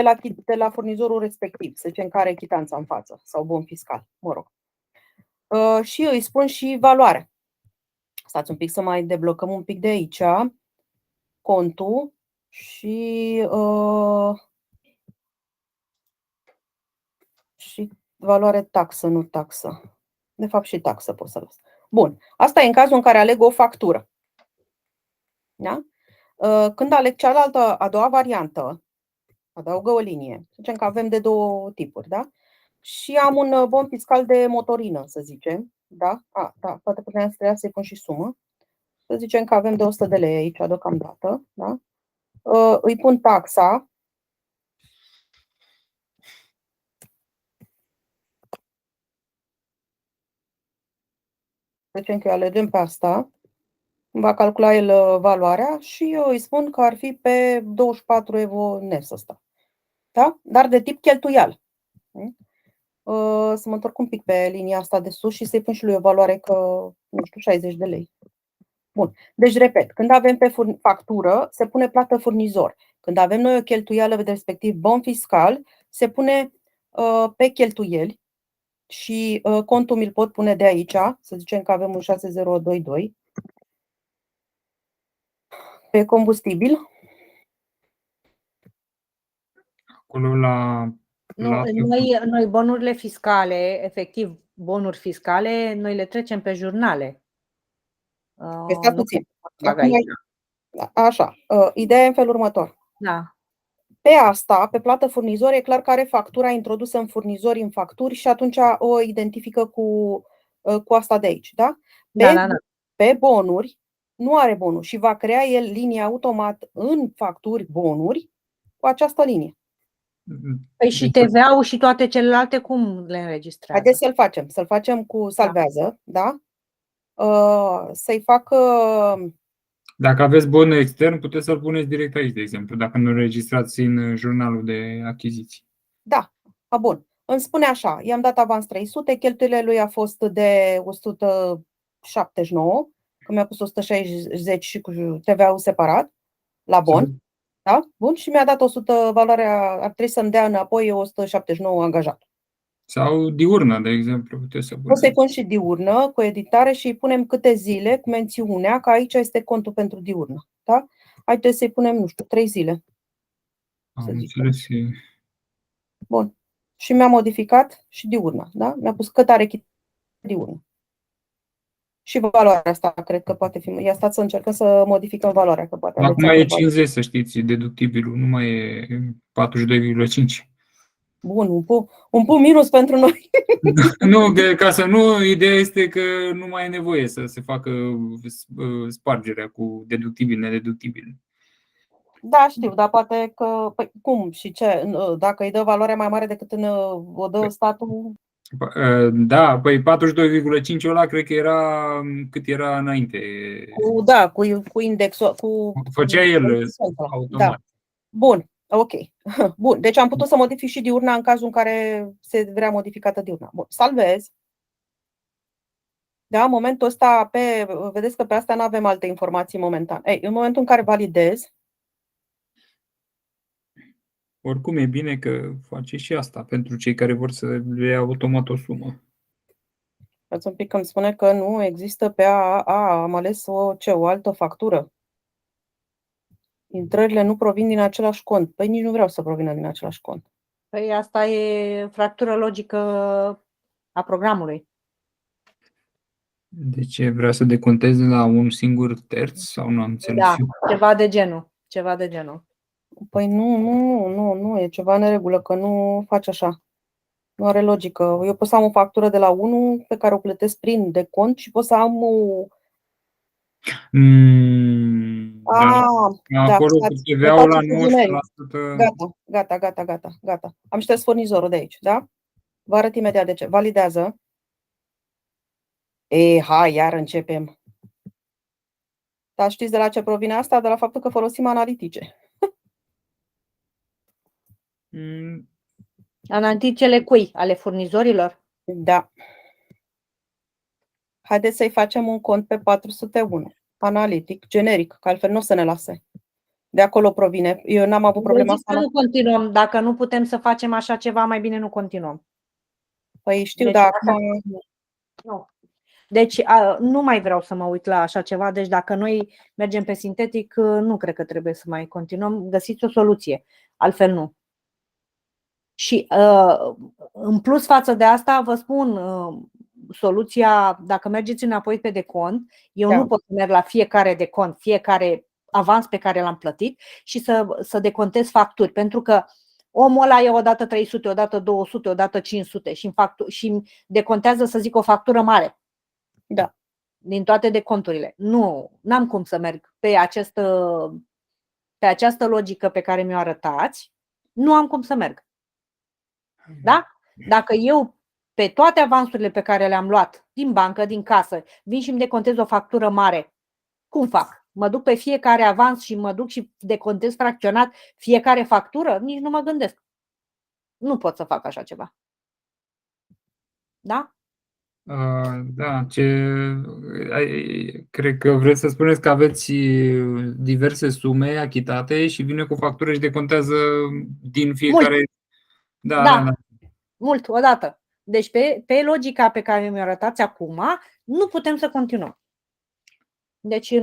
de la furnizorul respectiv, să zicem care are chitanța în față, sau bon fiscal, mă rog. Și îi spun și valoarea. Stați un pic să mai deblocăm un pic de aici contul și valoare taxă, nu taxă. De fapt și taxă pot să las. Bun. Asta e în cazul în care aleg o factură. Da? Când aleg cealaltă, a doua variantă, adaugă o linie. Zicem că avem de 2 tipuri, da? Și am un bon fiscal de motorină, să zicem. Da? Da, poate putem să-i pun și sumă. Să zicem că avem de 100 de lei aici deocamdată. Da? Îi pun taxa. Zicem că alegem pe asta. Va calcula el valoarea și eu îi spun că ar fi pe 24 euro nes ăsta. Da? Dar de tip cheltuial. Să mă întorc un pic pe linia asta de sus și să-i pun și lui o valoare că, nu știu, 60 de lei. Bun. Deci, repet, când avem pe factură, se pune plată furnizor. Când avem noi o cheltuială, respectiv bon fiscal, se pune pe cheltuieli și contul mi-l pot pune de aici, să zicem că avem un 6022. Pe combustibil. Acolo la Noi bonurile fiscale, efectiv bonuri fiscale, noi le trecem pe jurnale. Stați puțin. Acum, așa, ideea e în felul următor. Da. Pe asta, pe plată furnizor, e clar că are factura introdusă în furnizori, în facturi și atunci o identifică cu asta de aici. Da? Pe bonuri, nu are bonuri și va crea el linie automat în facturi bonuri cu această linie. Păi și TVA-ul și toate celelalte cum le înregistrează? Haideți să-l facem cu salvează, da? Să-i facă... Dacă aveți bon extern, puteți să-l puneți direct aici, de exemplu, dacă nu registrați în jurnalul de achiziții. Da, bun. Îmi spune așa, i-am dat avans 300, cheltuielile lui a fost de 179, că mi-a pus 160 și cu TVA-ul separat, la bon. Da? Bun, și mi-a dat 100, valoarea, ar trebui să-mi dea înapoi 179 angajat. Sau diurnă, de exemplu, puteți să puneți. O să-i pun și diurnă cu editare și îi punem câte zile cu mențiunea că aici este contul pentru diurnă. Da? Haideți să-i punem, nu știu, 3 zile. Am înțeles. Bun. Și mi-a modificat și diurna. Da? Mi-a pus cât are diurnă. Și valoarea asta cred că poate fi. Ia stați să încercăm să modificăm valoarea. Că poate acum e 50, să știți, deductibilul, nu mai e 42,5. Bun, un punct minus pentru noi. Nu, ca să nu, ideea este că nu mai e nevoie să se facă spargerea cu deductibil, nedeductibil. Da, știu, dar poate că, păi, cum și ce? Dacă îi dă valoarea mai mare decât o dă statul? Da, păi 42,5 ăla cred că era cât era înainte. Cu indexul. Făcea el automat. Da. Bun, ok. Bun, deci am putut să modific și diurna în cazul în care se vrea modificată diurna. Bun, salvez. Da, în momentul ăsta, vedeți că pe asta nu avem alte informații momentan. În momentul în care validez. Oricum e bine că face și asta pentru cei care vor să le ia automat o sumă. Ați un pic că îmi spune că nu există pe am ales o altă factură. Intrările nu provin din același cont. Păi nici nu vreau să provină din același cont. Păi asta e fractură logică a programului. De ce vrea să deconteze la un singur terț sau nu am înțeles? Da, ceva de genul. Păi nu, e ceva în neregulă, că nu face așa. Nu are logică. Eu pot să am o factură de la 1 pe care o plătesc prin decont și pot să am o... Acolo cu TVA-ul la 19%. Gata. Am șters furnizorul de aici, da? Vă arăt imediat de ce. Validează. Hai, iar începem. Dar știți de la ce provine asta? De la faptul că folosim analitice. Analiticele cui? Ale furnizorilor? Da. Haideți să-i facem un cont pe 401. Analitic, generic, că altfel nu o să ne lase. De acolo provine. Eu n-am avut problema asta. Nu continuăm. Dacă nu putem să facem așa ceva, mai bine nu continuăm. Păi știu, dar nu. Deci nu mai vreau să mă uit la așa ceva. Deci dacă noi mergem pe sintetic, nu cred că trebuie să mai continuăm. Găsiți o soluție. Altfel nu. Și în plus față de asta, vă spun, soluția, dacă mergeți înapoi pe decont, eu nu pot să merg la fiecare decont, fiecare avans pe care l-am plătit și să decontez facturi, pentru că omul ăla e odată 300, odată 200, odată 500 și decontează, să zic, o factură mare. Da. Din toate deconturile. Nu, n-am cum să merg pe această logică pe care mi-o arătați, nu am cum să merg. Da? Dacă eu pe toate avansurile pe care le-am luat din bancă, din casă, vin și îmi decontez o factură mare, cum fac? Mă duc pe fiecare avans și mă duc și decontez fracționat fiecare factură? Nici nu mă gândesc. Nu pot să fac așa ceva. Da? Da, cred că vreți să spuneți că aveți diverse sume achitate și vine cu factură și decontează din fiecare. Da. Mult, odată. Deci pe logica pe care mi-o arătați acum, nu putem să continuăm. Deci,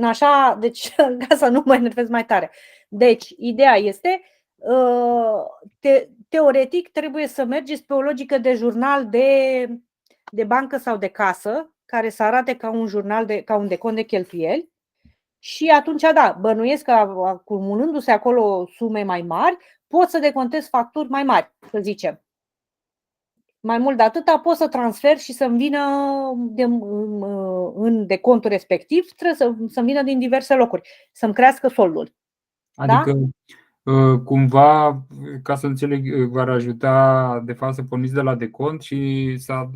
ca să nu mă enervez mai tare. Deci, ideea este, teoretic, trebuie să mergeți pe o logică de jurnal de bancă sau de casă, care să arate ca un jurnal, ca un decont de cheltuieli. Și atunci, da, bănuiesc că acumulându-se acolo sume mai mari, pot să decontez facturi mai mari, să zicem. Mai mult de atâta, pot să transfer și să-mi vină în decontul respectiv, trebuie să-mi vină din diverse locuri, să-mi crească soldul. Adică, cumva, ca să înțeleg, v-ar ajuta, de fapt, să porniți de la decont și să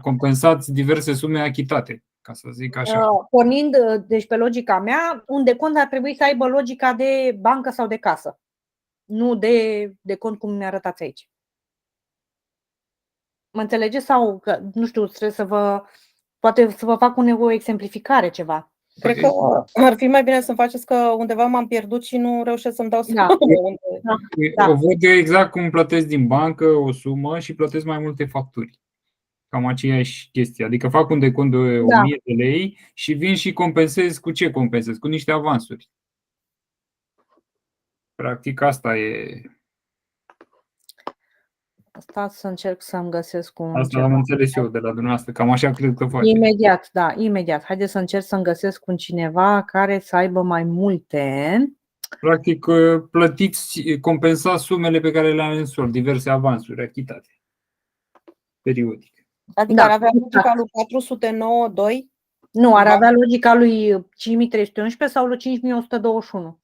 compensați diverse sume achitate, ca să zic așa. Pornind, deci pe logica mea, un decont ar trebui să aibă logica de bancă sau de casă, nu de decont cum mi arătați aici. Mă înțelegeți sau că, nu știu, trebuie poate să vă fac o exemplificare ceva. Cred că ar fi mai bine să-mi faceți că undeva m-am pierdut și nu reușesc să-mi dau seama. Da. O văd exact cum plătesc din bancă o sumă și plătesc mai multe facturi. Cam aceeași chestie. Adică fac un decont de 1000 de lei și vin și compensez. Cu ce compensez? Cu niște avansuri. Practic asta e. Stați să încerc să-mi găsesc un Asta am înțeles eu de la dumneavoastră. Cam așa cred că face. Imediat. Haideți să încerc să-mi găsesc un cineva care să aibă mai multe. Practic, compensați sumele pe care le-am în sol, diverse avansuri achitate. Periodic. Adică ar avea logica lui 409.2? Nu, ar avea logica lui 5311 sau lui 5121.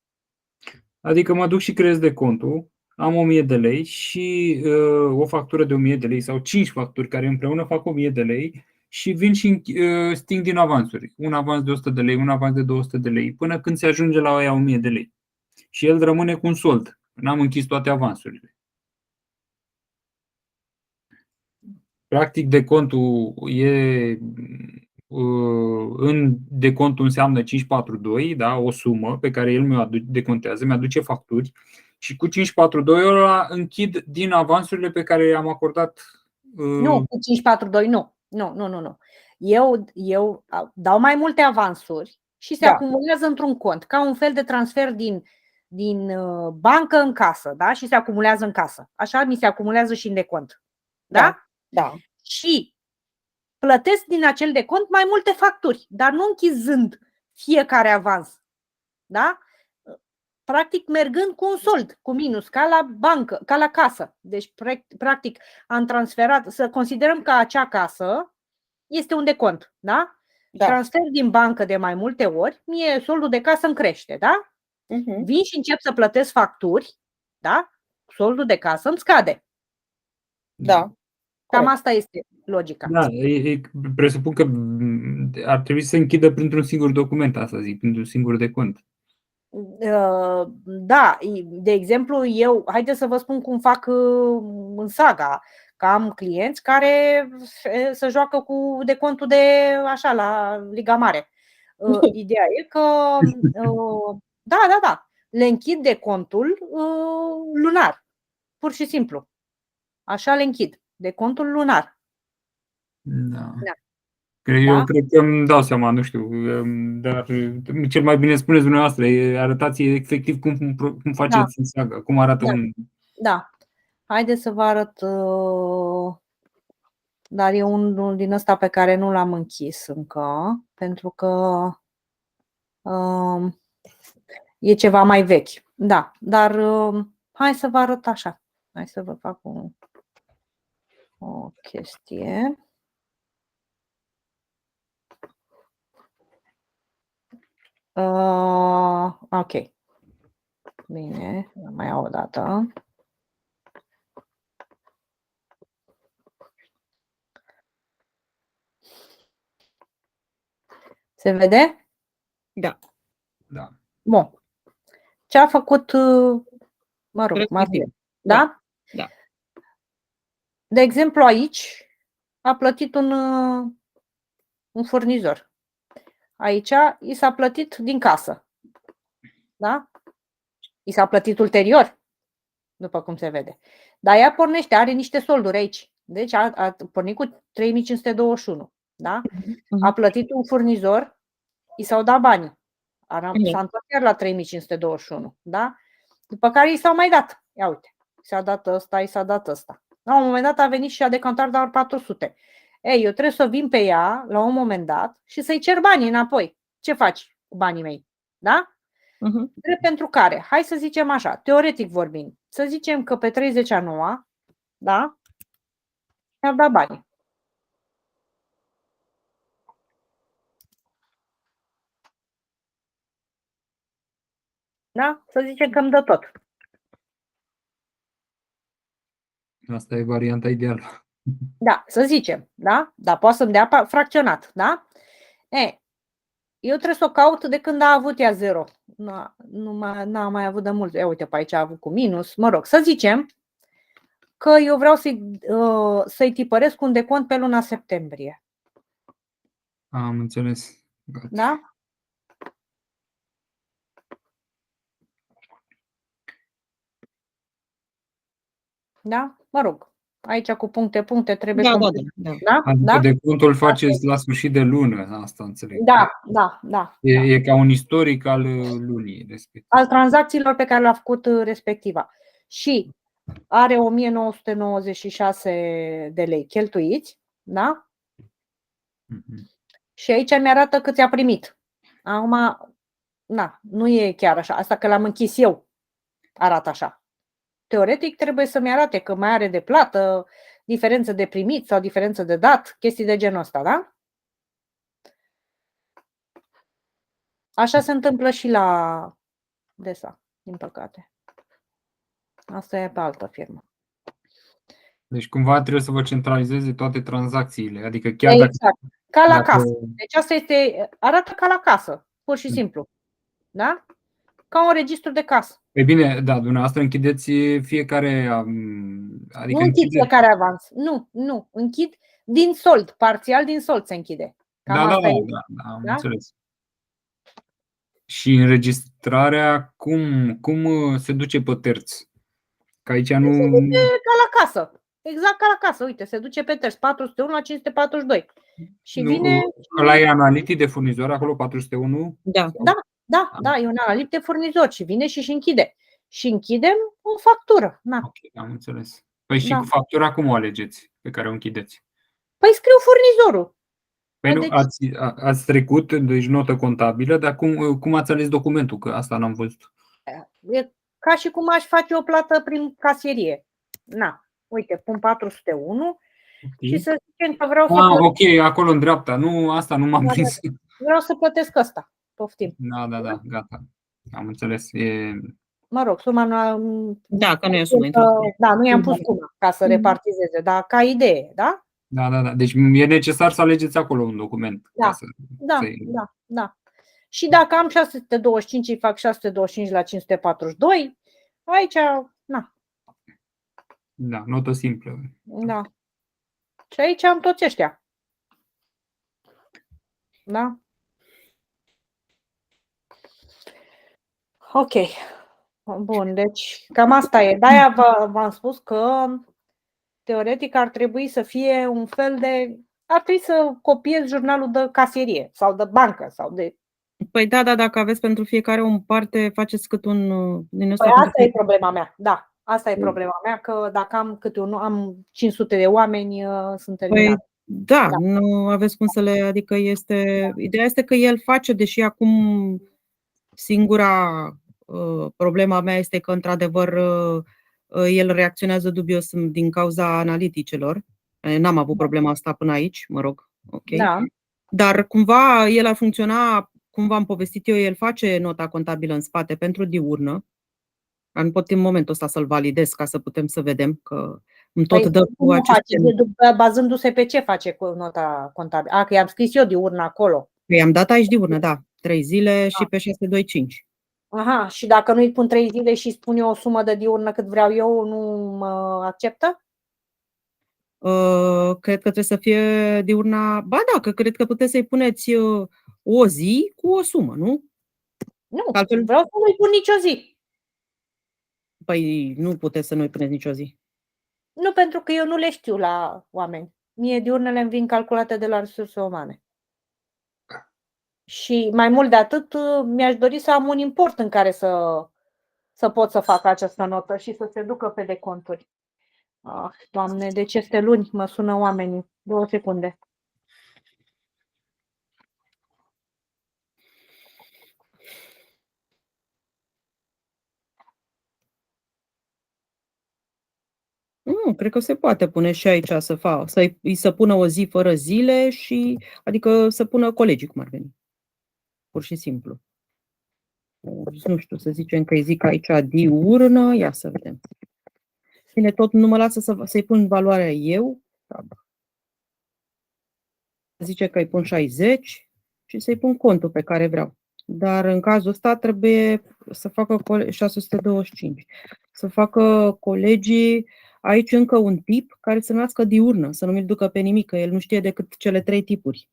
Adică mă duc și creez decontul, am 1000 de lei și o factură de 1000 de lei sau 5 facturi care împreună fac 1000 de lei și vin și sting din avansuri. Un avans de 100 de lei, un avans de 200 de lei, până când se ajunge la aia 1000 de lei. Și el rămâne cu un sold. N-am închis toate avansurile. Practic, decontul în decontul înseamnă 542, da? O sumă pe care el mi-o decontează, mi-aduce facturi și cu 542 ăla închid din avansurile pe care i-am acordat. Nu, cu 542 nu. Eu dau mai multe avansuri și se acumulează într-un cont, ca un fel de transfer din bancă în casă, da? Și se acumulează în casă. Așa mi se acumulează și în decont. Da? Da. Și plătesc din acel decont mai multe facturi, dar nu închizând fiecare avans. Da? Practic mergând cu un sold, cu minus, ca la bancă, ca la casă. Deci, practic, am transferat, să considerăm că acea casă este un decont, da? Transfer din bancă de mai multe ori, mie soldul de casă îmi crește, da? Vin și încep să plătesc facturi, da? Soldul de casă îmi scade. Da. Cam asta este logica. Da, presupun că ar trebui să se închidă printr-un singur document, asta zic, printr-un singur decont. Da, de exemplu, haideți să vă spun cum fac în Saga, că am clienți care se joacă cu decontul de așa, la Liga Mare. Ideea e că, da, le închid decontul lunar, pur și simplu. Așa le închid, decontul lunar. Da. Eu cred că îmi dau seama, nu știu, dar cel mai bine spuneți dumneavoastră, arătați efectiv cum faceți în Saga, cum arată un... Da, haideți să vă arăt, dar e unul din ăsta pe care nu l-am închis încă, pentru că e ceva mai vechi. Da, dar hai să vă arăt așa, hai să vă fac o chestie. Ok. Bine, mai iau o dată. Se vede? Da. Bun. Ce a făcut, Marie? Da? Da. De exemplu, aici a plătit un furnizor. Aici i s-a plătit din casă. Da? I s-a plătit ulterior, după cum se vede. Dar ea pornește, are niște solduri aici. Deci a pornit cu 3521. Da? A plătit un furnizor, i s-au dat banii. S-a întors chiar la 3521. Da? După care i s-au mai dat. Ia uite, i s-a dat ăsta, i s-a dat ăsta. La un moment dat a venit și a decantat doar 400. Ei, eu trebuie să vin pe ea la un moment dat și să-i cer banii înapoi. Ce faci cu banii mei? Da? Drept pentru care, hai să zicem așa, teoretic vorbind, să zicem că pe 30 a 9, da? Mi-au dat banii. Da? Să zicem că îmi dă tot. Asta e varianta ideală. Da, să zicem, da? Dar poate să-mi dea fracționat, da? Eu trebuie să o caut de când a avut ea 0. N-a mai avut de mult. Uite, pe aici a avut cu minus. Mă rog, să zicem că eu vreau să-i tipăresc un decont pe luna septembrie. Am înțeles. Da? Da? Mă rog. Aici cu puncte trebuie să... Da? Adică decontul faceți la sfârșit de lună, asta înțeleg. Da. E ca un istoric al lunii respectiv. Al tranzacțiilor pe care le-a făcut respectiva. Și are 1996 de lei cheltuiți, da? Și aici mi-arată cât a primit. Acum, nu e chiar așa. Asta că l-am închis eu arată așa. Teoretic trebuie să-mi arate că mai are de plată, diferență de primit sau diferență de dat, chestii de genul ăsta, da? Așa se întâmplă și la DESA, din păcate. Asta e pe altă firmă. Deci cumva trebuie să vă centralizeze toate tranzacțiile, adică chiar exact. Ca la casă. Deci asta arată ca la casă, pur și simplu. Da? Ca un registru de casă. E bine, da, dumneavoastră închideți fiecare... Adică nu închid fiecare avans. Nu. Închid din sold, parțial din sold se închide. Da, am înțeles. Și înregistrarea, cum se duce pe terți? Că aici nu... Se duce ca la casă. Exact ca la casă. Uite, se duce pe terți 401 la 542. Și vine... Ăla e analitic de furnizor, acolo 401? Da, e un analitic de furnizor și vine și închide. Și închidem o factură. Ok, am înțeles. Păi și cu factura cum o alegeți pe care o închideți? Păi scriu furnizorul. Păi nu, ați trecut, deci notă contabilă, dar cum ați ales documentul? Că asta n-am văzut. E ca și cum aș face o plată prin casierie. Uite, pun 401 și să zicem că vreau să... Ok, acolo în dreapta. Nu, asta nu m-am prins. Vreau să plătesc ăsta. Poftim. Da, gata. Am înțeles. Mă rog, suma nu... Da, că nu e sumă. Da, nu i-am pus suma ca să repartizeze, dar ca idee, da? Da. Deci e necesar să alegeți acolo un document. Da. Și dacă am 625, îi fac 625 la 542, aici, Da, notă simplă. Da. Și aici am toți ăștia. Da? Ok. Bun, deci cam asta e. De-aia v-am spus că teoretic ar trebui să fie un fel de... Ar trebui să copiez jurnalul de casierie sau de bancă sau de... Păi da, dacă aveți pentru fiecare o parte, faceți cât un din ăsta. Păi asta e problema mea, da. Asta e problema mea, că dacă am câte am 500 de oameni, sunt terminat. Păi, da, nu aveți cum să le... Adică ideea este că el face, deși acum singura problema mea este că, într-adevăr, el reacționează dubios din cauza analiticelor. N-am avut problema asta până aici, mă rog. Ok. Da. Dar cumva el ar funcționa, cum v-am povestit eu, el face nota contabilă în spate pentru diurnă. Nu pot în momentul ăsta să-l validez ca să putem să vedem că îmi tot dă cu aceste... Bazându-se pe ce face cu nota contabilă? Că i-am scris eu diurnă acolo. I-am dat aici diurnă, da. 3 zile și pe 625. Aha, și dacă nu-i pun 3 zile și spun eu o sumă de diurnă cât vreau eu, nu mă acceptă? Cred că trebuie să fie diurna. Ba da, că cred că puteți să-i puneți o zi cu o sumă, nu? Nu, Altfel- vreau să nu-i pun nicio zi. Păi nu puteți să nu-i puneți nicio zi. Nu, pentru că eu nu le știu la oameni. Mie diurnele îmi vin calculate de la resurse umane. Și mai mult de atât, mi-aș dori să am un import în care să pot să fac această notă și să se ducă pe deconturi. Ah, Doamne, deci este luni, mă sună oamenii. 2 secunde. Nu, cred că se poate pune și aici să pună o zi fără zile și adică să pună colegii cum ar veni. Pur și simplu. Nu știu, să zicem că îi zic aici diurnă, ia să vedem. Bine, tot nu mă lasă să-i pun valoarea eu. Zice că îi pun 60 și să-i pun contul pe care vreau. Dar în cazul ăsta trebuie să facă 625. Să facă colegii aici încă un tip care să numească diurnă, să nu mi-l ducă pe nimic, că el nu știe decât cele 3 tipuri.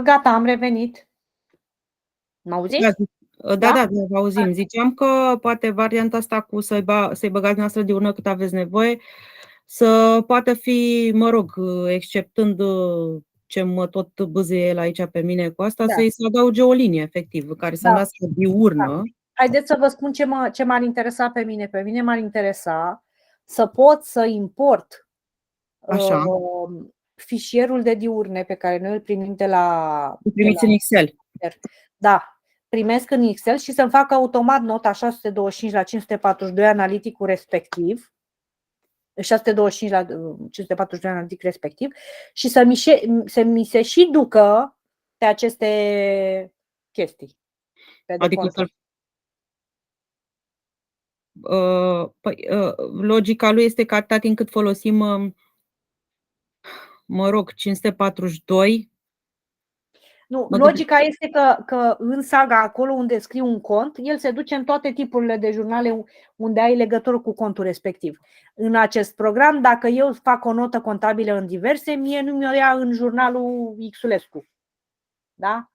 Gata, am revenit. Mă auziți? Da, vă auzim. Ziceam că poate varianta asta cu să-i băgați noastră diurnă cât aveți nevoie, să poată fi, mă rog, exceptând ce mă tot bâzie el aici pe mine cu asta, Da. să-i se adauge o linie, efectiv, care să numească diurnă. Haideți să vă spun ce m-ar interesa pe mine. Pe mine m-ar interesa să pot să import Așa. fișierul de diurne pe care noi îl primim Primiți în Excel. Da, primesc în Excel și să-mi facă automat nota 625 la 542 analiticul respectiv, 625 la 542 analitic respectiv și să mi se și ducă pe aceste chestii. Adică logica lui este că atâta timp cât folosim, mă rog, 542. Nu, logica este că în Saga, acolo unde scriu un cont, el se duce în toate tipurile de jurnale unde ai legătură cu contul respectiv. În acest program, dacă eu fac o notă contabilă în diverse, mie nu mi-o ia în jurnalul Xulescu. Da?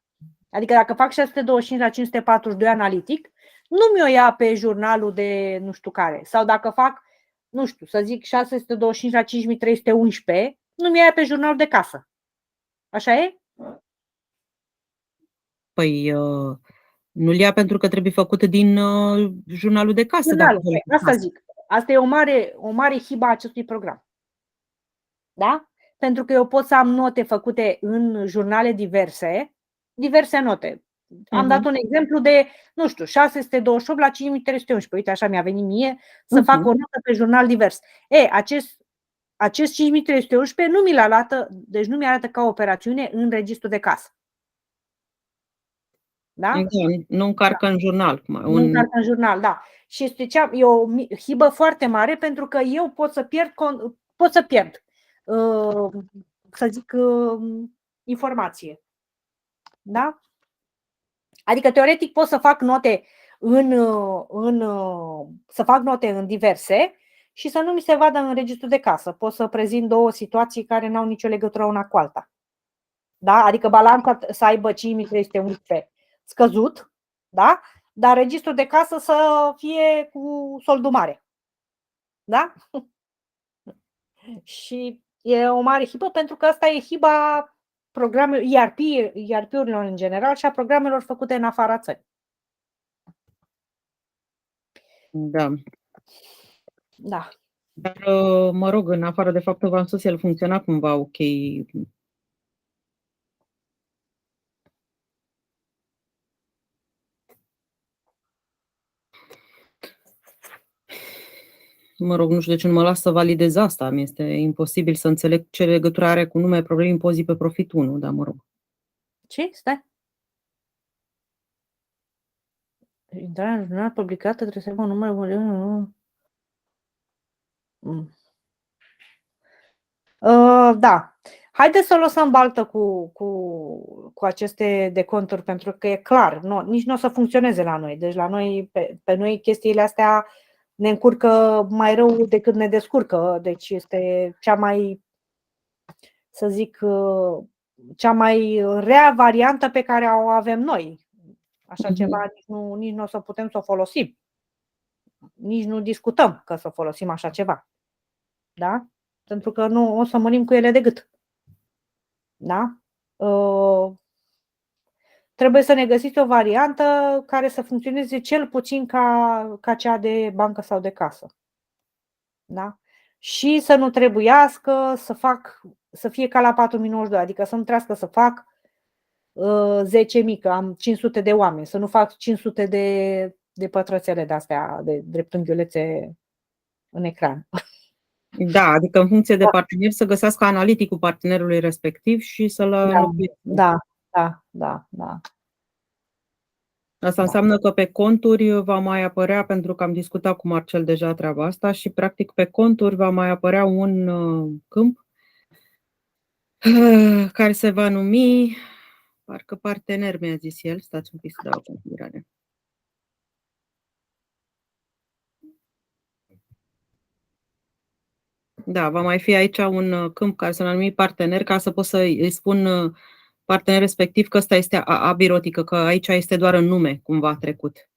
Adică dacă fac 625 la 542 analitic, nu mi-o ia pe jurnalul de nu știu care. Sau dacă fac, nu știu, să zic 625 la 5311, nu mi-o ia pe jurnalul de casă. Așa e? Păi nu-l ia pentru că trebuie făcut din jurnalul de casă. Asta zic. Asta e o mare hibă a acestui program. Da? Pentru că eu pot să am note făcute în jurnale diverse note. Am dat un exemplu de, nu știu, 628 la 5311. Uite, așa mi-a venit mie să fac o notă pe jurnal divers. Acest 5311 nu mi-l arată, deci nu mi-arată ca operațiune în registru de casă. Da? Nu încarcă în jurnal. Nu încarcă în jurnal, da. Și e o hibă foarte mare pentru că eu pot să pierd, să zic, informație. Da? Adică, teoretic, pot să fac note să fac note în diverse și să nu mi se vadă în registrul de casă. Pot să prezint două situații care n-au nicio legătură una cu alta. Da? Adică balanța să aibă 5311 scăzut, da? Dar registrul de casă să fie cu soldul mare. Da? Și e o mare hibă pentru că asta e hiba programelor ERP-urilor în general și a programelor făcute în afara țării. Da. Da. Dar, mă rog, în afară de faptul v-am spus, el funcționa cumva ok. Mă rog, nu știu de ce nu mă las să validez asta. Mi este imposibil să înțeleg ce legătură are cu nume, probleme, impozit pe profit 1, dar mă rog. Ce? Stai. Intrarea în jurnal publicată trebuie să aibă un număr. Da. Haideți să o lăsăm baltă cu aceste deconturi, pentru că e clar, nici nu o să funcționeze la noi. Deci la noi, pe noi chestiile astea ne încurcă mai rău decât ne descurcă. Deci este cea mai, să zic, cea mai rea variantă pe care o avem noi. Așa ceva nici nu o să putem să o folosim. Nici nu discutăm că să folosim așa ceva. Da? Pentru că nu o să murim cu ele de gât. Da? Trebuie să ne găsiți o variantă care să funcționeze cel puțin ca cea de bancă sau de casă. Da? Și să nu trebuiască să fie ca la 4092, adică să nu trebuiască să fac 10.000, că am 500 de oameni, să nu fac 500 de pătrățele de-astea, de dreptunghiulețe în ecran. Da, adică în funcție de partener să găsească analiticul partenerului respectiv și să-l înlocuiască. Da. Asta înseamnă că pe conturi va mai apărea, pentru că am discutat cu Marcel deja treaba asta, și practic pe conturi va mai apărea un câmp care se va numi, parcă partener mi-a zis el, stați un pic să dau configurare. Da, va mai fi aici un câmp care se va numi partener, ca să pot să îi spun partener respectiv că ăsta este abirotică, că aici este doar în nume cumva trecut.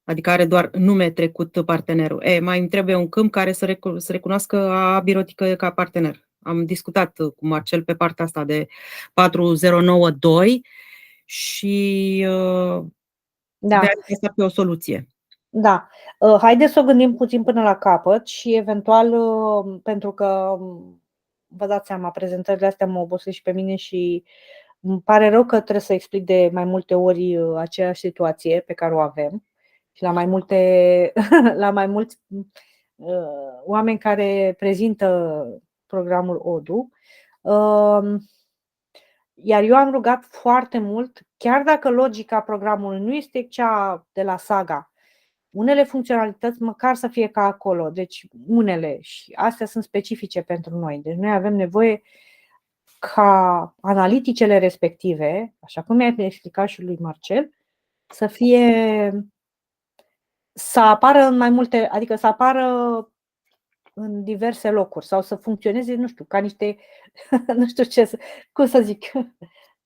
Adică are doar nume trecut partenerul. Mai îmi trebuie un câmp care să recunoască abirotică ca partener. Am discutat cu Marcel pe partea asta de 4092 și de a găsi pe o soluție. Da. Haideți să o gândim puțin până la capăt și eventual, pentru că vă dați seama, prezentările astea mă obosesc și pe mine și îmi pare rău că trebuie să explic de mai multe ori aceeași situație pe care o avem și la mai mulți oameni care prezintă programul ODU. Iar eu am rugat foarte mult, chiar dacă logica programului nu este cea de la Saga, unele funcționalități măcar să fie ca acolo, deci unele, și astea sunt specifice pentru noi. Deci noi avem nevoie ca analiticele respective, așa cum mi-a explicat și lui Marcel, să apară în mai multe, adică să apară în diverse locuri sau să funcționeze, nu știu, ca niște, nu știu cum să zic,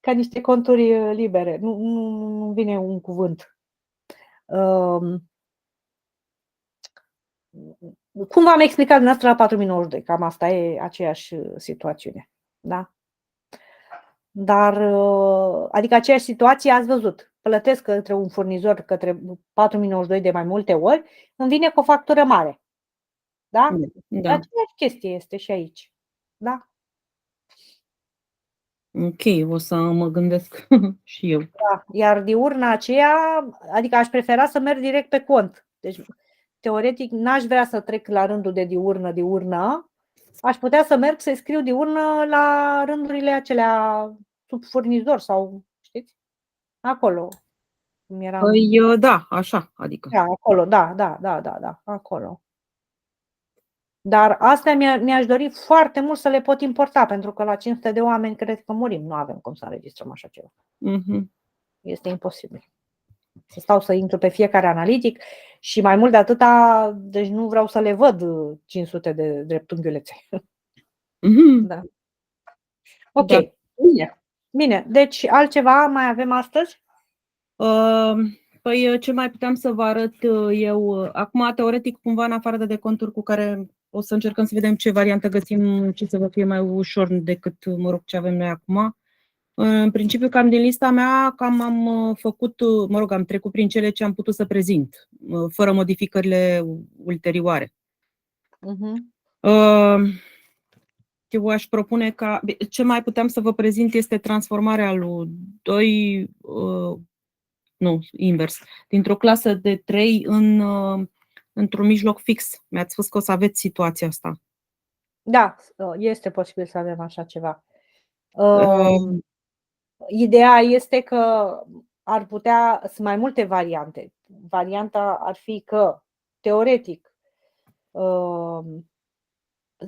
ca niște conturi libere. Nu vine un cuvânt. Cum v-am explicat dumneavoastră la 4092, cam asta e aceeași situațiune. Da? Dar, adică aceeași situație ați văzut. Plătesc către un furnizor, către 4092 de mai multe ori, îmi vine cu o factură mare. Da? Aceeași chestie este și aici. Da? Ok, o să mă gândesc și eu. Da. Iar diurna aceea, adică aș prefera să merg direct pe cont. Deci, teoretic, n-aș vrea să trec la rândul de diurnă. Aș putea să merg să scriu diurnă la rândurile acelea sub furnizor sau, știți? Acolo. Păi, da, așa, adică. Da, acolo, da, acolo. Dar astea mi-aș dori foarte mult să le pot importa, pentru că la 500 de oameni cred că murim. Nu avem cum să înregistrăm așa ceva. Este imposibil. Să stau să intru pe fiecare analitic și mai mult de atâta, deci nu vreau să le văd 500 de dreptunghiulețe. Da. Ok. Da. Bine. Deci altceva mai avem astăzi? Păi ce mai puteam să vă arăt eu? Acum, teoretic, cumva în afară de deconturi cu care o să încercăm să vedem ce variantă găsim și să vă fie mai ușor decât, mă rog, ce avem noi acum. În principiu, cam din lista mea, cam am făcut, mă rog, am trecut prin cele ce am putut să prezint, fără modificările ulterioare. Eu aș propune ca, ce mai puteam să vă prezint este transformarea lui 2, nu, invers, dintr-o clasă de 3 într-un mijloc fix. Mi-ați spus că o să aveți situația asta. Da, este posibil să avem așa ceva. Ideea este că ar putea, sunt mai multe variante. Varianta ar fi că, teoretic,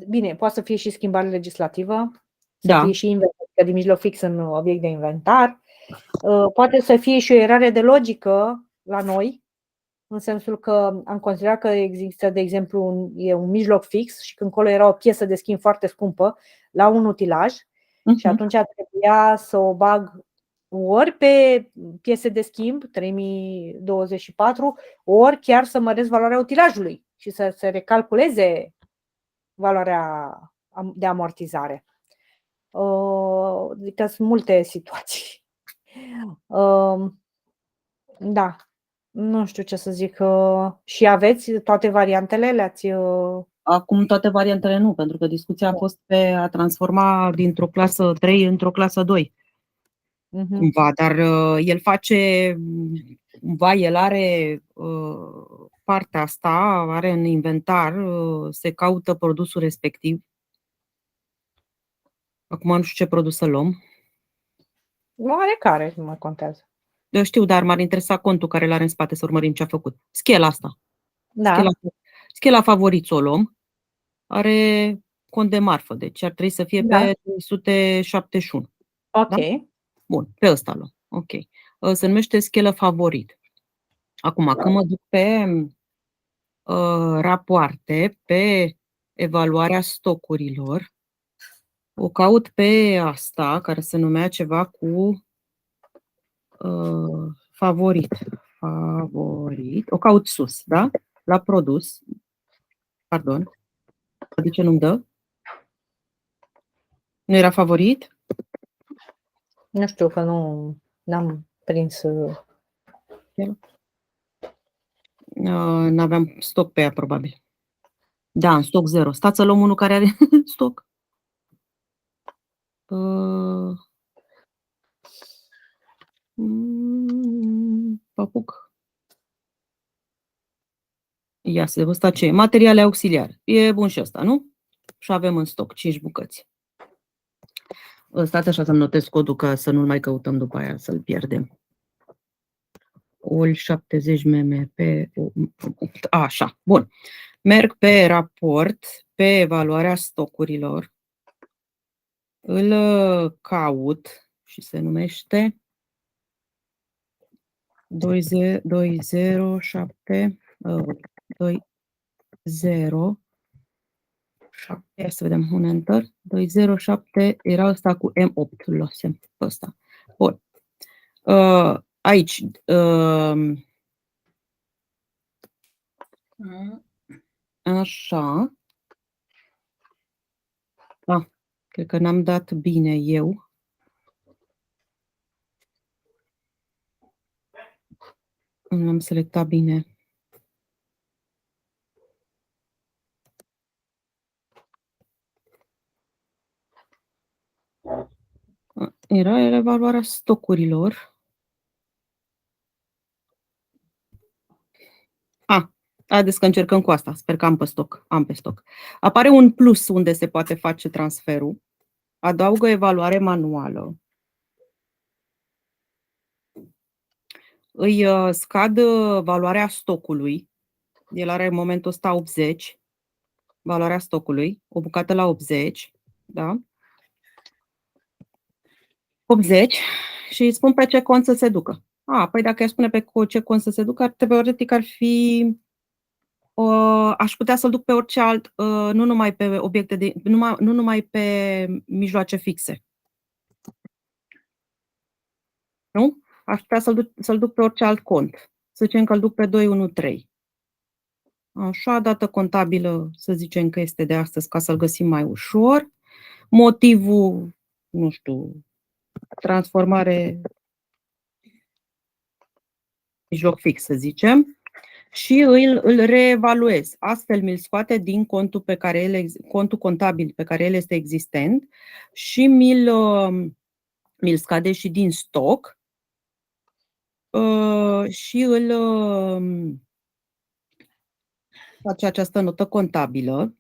bine, poate să fie și schimbare legislativă, să fie și invers, adică din mijloc fix în obiect de inventar. Poate să fie și o erare de logică la noi, în sensul că am considerat că există, de exemplu, un mijloc fix și când acolo era o piesă de schimb foarte scumpă la un utilaj și atunci trebuia să o bag ori pe piese de schimb, 3024, ori chiar să măresc valoarea utilajului și să se recalculeze valoarea de amortizare. Adică sunt multe situații. Da, nu știu ce să zic. Și aveți toate variantele? Le-ați... Acum toate variantele nu, pentru că discuția a fost pe a transforma dintr-o clasă 3 într-o clasă 2. Cumva, dar el face, cumva, el are partea asta, are în inventar, se caută produsul respectiv. Acum nu știu ce produs să luăm. Oarecare, nu mă contează. Eu știu, dar m-ar interesa contul care l-are în spate să urmărim ce a făcut. Schela asta. Da. Schela favorit o luăm. Are cont de marfă, deci ar trebui să fie pe 371. Ok. Da? Bun, pe ăsta luăm. Ok. Se numește schelă favorit. Acum, când mă duc pe rapoarte, pe evaluarea stocurilor, o caut pe asta, care se numea ceva cu favorit. O caut sus, da? La produs. Pardon. De ce nu-mi dă? Nu era favorit? Nu știu, că nu n-am prins. N-aveam stoc pe ea, probabil. Da, în stoc 0. Stați să luăm unul care are stoc. Papuc. Ia să vă sta ce e. Materiale auxiliare. E bun și ăsta, nu? Și avem în stoc 5 bucăți. Stați așa să-mi notez codul ca să nu-l mai căutăm după aia, să-l pierdem. OL 70 mm pe... Așa, bun. Merg pe raport, pe evaluarea stocurilor. Îl caut și se numește 2007 Ia să vedem un enter. 207 era ăsta cu M8, îl luasem pe ăsta. Bun. Aici așa. Da, cred că n-am dat bine eu. Nu am selectat bine. Era evaluarea stocurilor. Haideți că încercăm cu asta. Sper că am pe stoc. Am pe stoc. Apare un plus unde se poate face transferul. Adaugă evaluare manuală. Îi scad valoarea stocului. El are în momentul ăsta 80. valoarea stocului, o bucată la 80, da? 80 și îi spun pe ce cont să se ducă. Păi dacă aș spune pe ce cont să se ducă, teoretic ar fi, aș putea să-l duc pe orice alt, nu numai pe obiecte nu numai pe mijloace fixe. Nu? Aș putea să-l duc pe orice alt cont. Să zicem că îl duc pe 213. Așa, dată contabilă, să zicem că este de astăzi, ca să-l găsim mai ușor. Motivul, nu știu, transformare mijloc fix, să zicem, și îl reevaluez. Astfel mi-l scoate din contul contul contabil pe care el este existent și mi-l scade și din stoc și îl face această notă contabilă.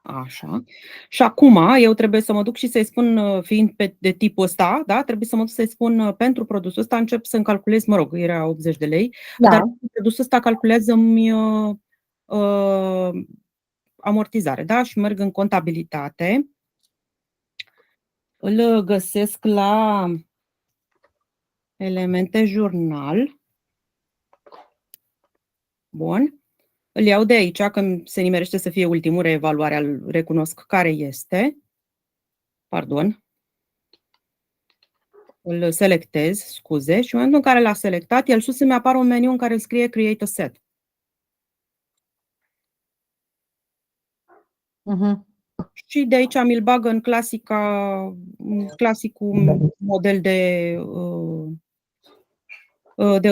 Așa. Și acum eu trebuie să mă duc și să-i spun, fiind de tipul ăsta, da? Trebuie să mă duc să-i spun pentru produsul ăsta încep să-mi calculez, mă rog, era 80 de lei, dar pentru produsul ăsta calculează-mi amortizare, da? Și merg în contabilitate. Îl găsesc la elemente jurnal. Bun. Îl iau de aici, că se nimerește să fie ultimul, reevaluarea, îl recunosc care este. Pardon. Îl selectez, scuze, și în momentul în care l-a selectat, el sus îmi apare un meniu în care scrie Create a Set. Și de aici mi-l bagă în clasicul model de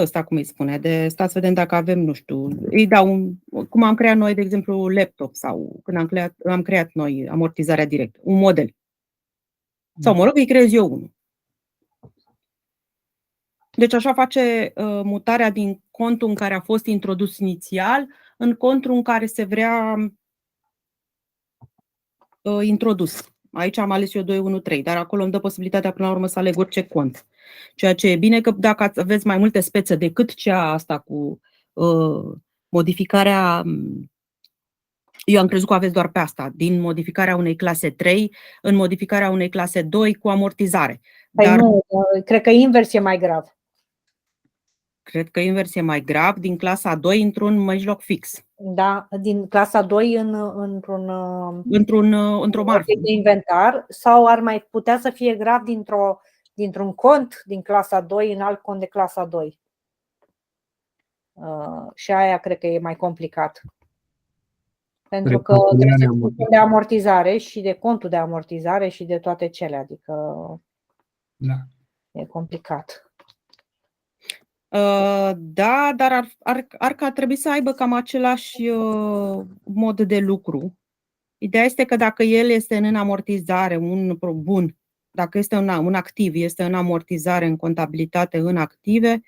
ăsta, cum îi spune, de stați să vedem dacă avem, nu știu, îi dau cum am creat noi, de exemplu, laptop sau când am creat noi amortizarea direct, un model. Sau, mă rog, îi creez eu unul. Deci așa face mutarea din contul în care a fost introdus inițial în contul în care se vrea introdus. Aici am ales eu 213, dar acolo îmi dă posibilitatea până la urmă să aleg orice cont. Ceea ce e bine că dacă aveți mai multe spețe decât cea asta cu modificarea, eu am crezut că aveți doar pe asta, din modificarea unei clase 3 în modificarea unei clase 2 cu amortizare. Păi dar nu, cred că invers e mai grav. Cred că invers e mai grav, din clasa 2 într-un mijloc fix. Da, din clasa 2 într-o marfă de inventar, sau ar mai putea să fie grav dintr-un cont din clasa 2 în alt cont de clasa 2. Și aia cred că e mai complicat. Pentru că trebuie să țin de amortizare și de contul de amortizare și de toate cele, adică da. E complicat. Da, dar ar trebui să aibă cam același mod de lucru. Ideea este că dacă el este în amortizare, bun, dacă este un activ, este în amortizare, în contabilitate, în active,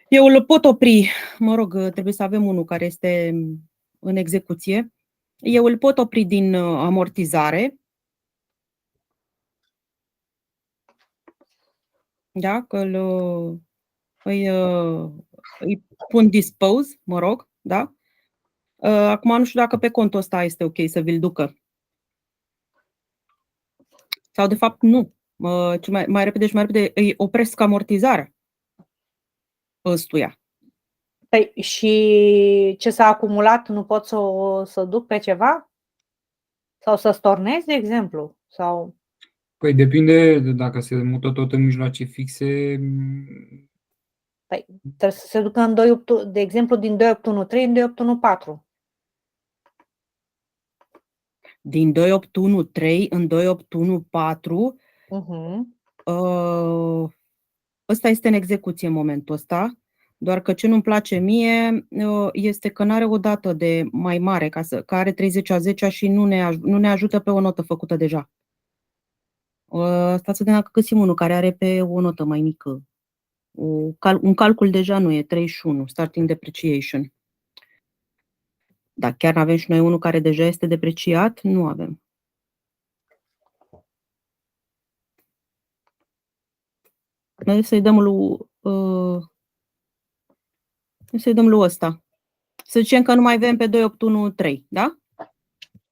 eu îl pot opri, mă rog, trebuie să avem unul care este în execuție, eu îl pot opri din amortizare, da, că îi pun dispose, mă rog, da? Acum nu știu dacă pe contul ăsta este ok să vi-l ducă. Sau de fapt nu. Mai repede și mai repede îi opresc amortizarea ăstuia. Păi și ce s-a acumulat nu pot să duc pe ceva? Sau să stornez, de exemplu? Sau... Păi depinde dacă se mută tot în mijloace fixe. Păi trebuie să se ducă în 2, de exemplu din 2813 în 2814. Din 2813 în 2814, ăsta este în execuție în momentul ăsta, doar că ce nu-mi place mie este că nu are o dată de mai mare, că are 30/10 și nu ne ajută pe o notă făcută deja. Stați să vedem dacă găsim unul care are pe o notă mai mică. Un calcul deja nu e 31, starting depreciation. Da, chiar avem și noi unul care deja este depreciat? Nu avem. Noi să-i dăm lui Să-i dăm lui ăsta. Să zicem că nu mai avem pe 2813, da?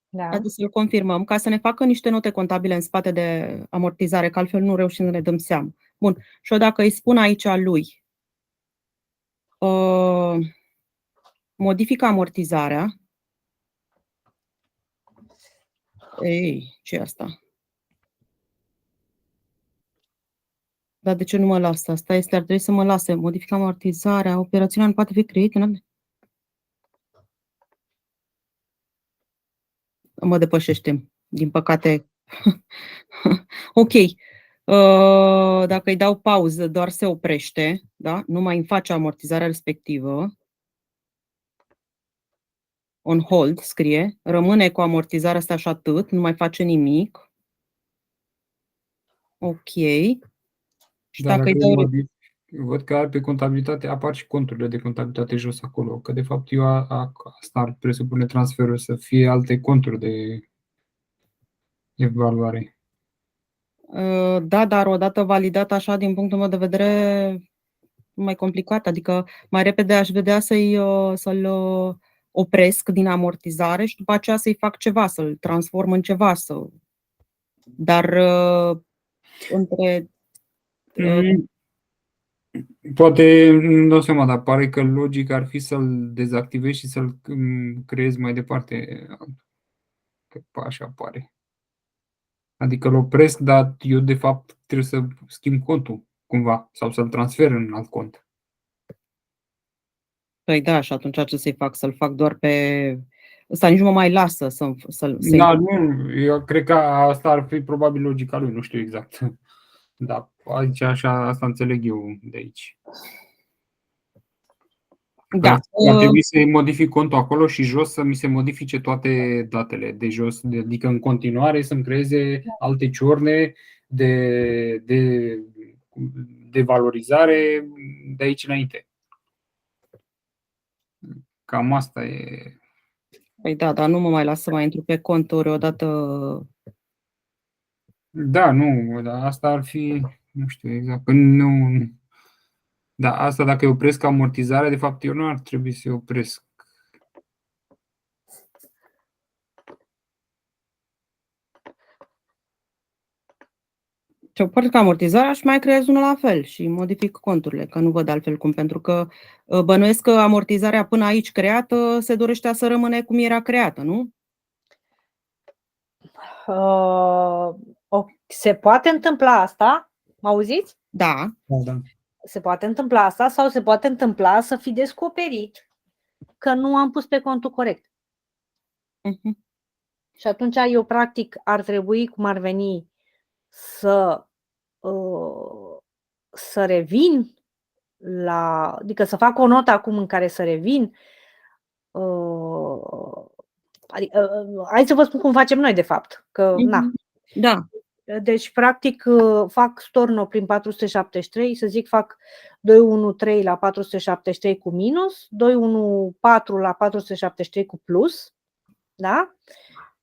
Da. Haideți să-l confirmăm, ca să ne facă niște note contabile în spate de amortizare, că altfel nu reușim să ne dăm seama. Bun. Și eu dacă îi spun aici lui, modifică amortizarea. Ei, ce e asta? Dar de ce nu mă lasă? Asta este, ar trebui să mă lase. Modifică amortizarea, operațiunea nu poate fi creată. Mă depășește, din păcate. Ok. Dacă îi dau pauză, doar se oprește, da? Nu mai îmi face amortizarea respectivă. On hold, scrie. Rămâne cu amortizarea asta și atât, nu mai face nimic. Ok. Și Dar dacă îi dacă dau... văd că pe contabilitate apar și conturile de contabilitate jos acolo, că de fapt eu asta ar presupune transferul să fie alte conturi de evaluare. Da, dar odată validat așa, din punctul meu de vedere, mai complicat. Adică mai repede aș vedea să-l opresc din amortizare și după aceea să-i fac ceva, să-l transform în ceva. Dar între... Poate nu dau seama, dar pare că logic ar fi să-l dezactivezi și să-l creezi mai departe. Că așa pare. Adică îl opresc, dar eu de fapt trebuie să schimb contul cumva sau să-l transfer în alt cont. Păi da, și atunci ce să-i fac? Să-l fac doar pe... Ăsta nici nu mă mai lasă să-l... Da, nu, eu cred că asta ar fi probabil logica lui, nu știu exact. Da, aici așa, asta înțeleg eu de aici. Da. Ar trebui să modific contul acolo și jos să mi se modifice toate datele de jos, adică în continuare să-mi creeze alte ciorne de valorizare de aici înainte. Cam asta e. Păi da, dar nu mă mai las să mai intru pe conturi odată. Da, nu, dar asta ar fi, nu știu exact, nu. Da, asta dacă eu opresc amortizarea, de fapt eu nu ar trebui să opresc. Ce opăresc amortizarea și mai creez unul la fel și modific conturile, că nu văd altfel cum, pentru că bănuiesc că amortizarea până aici creată se dorește să rămâne cum era creată, nu? Se poate întâmpla asta? Mă auziți? Da. Da. Se poate întâmpla asta sau se poate întâmpla să fi descoperit că nu am pus pe contul corect. Și atunci eu practic ar trebui, cum ar veni, să revin adică să fac o notă acum în care să revin. Hai să vă spun cum facem noi de fapt, că na. Da. Deci, practic, fac storno prin 473, să zic, fac 213 la 473 cu minus, 214 la 473 cu plus, da?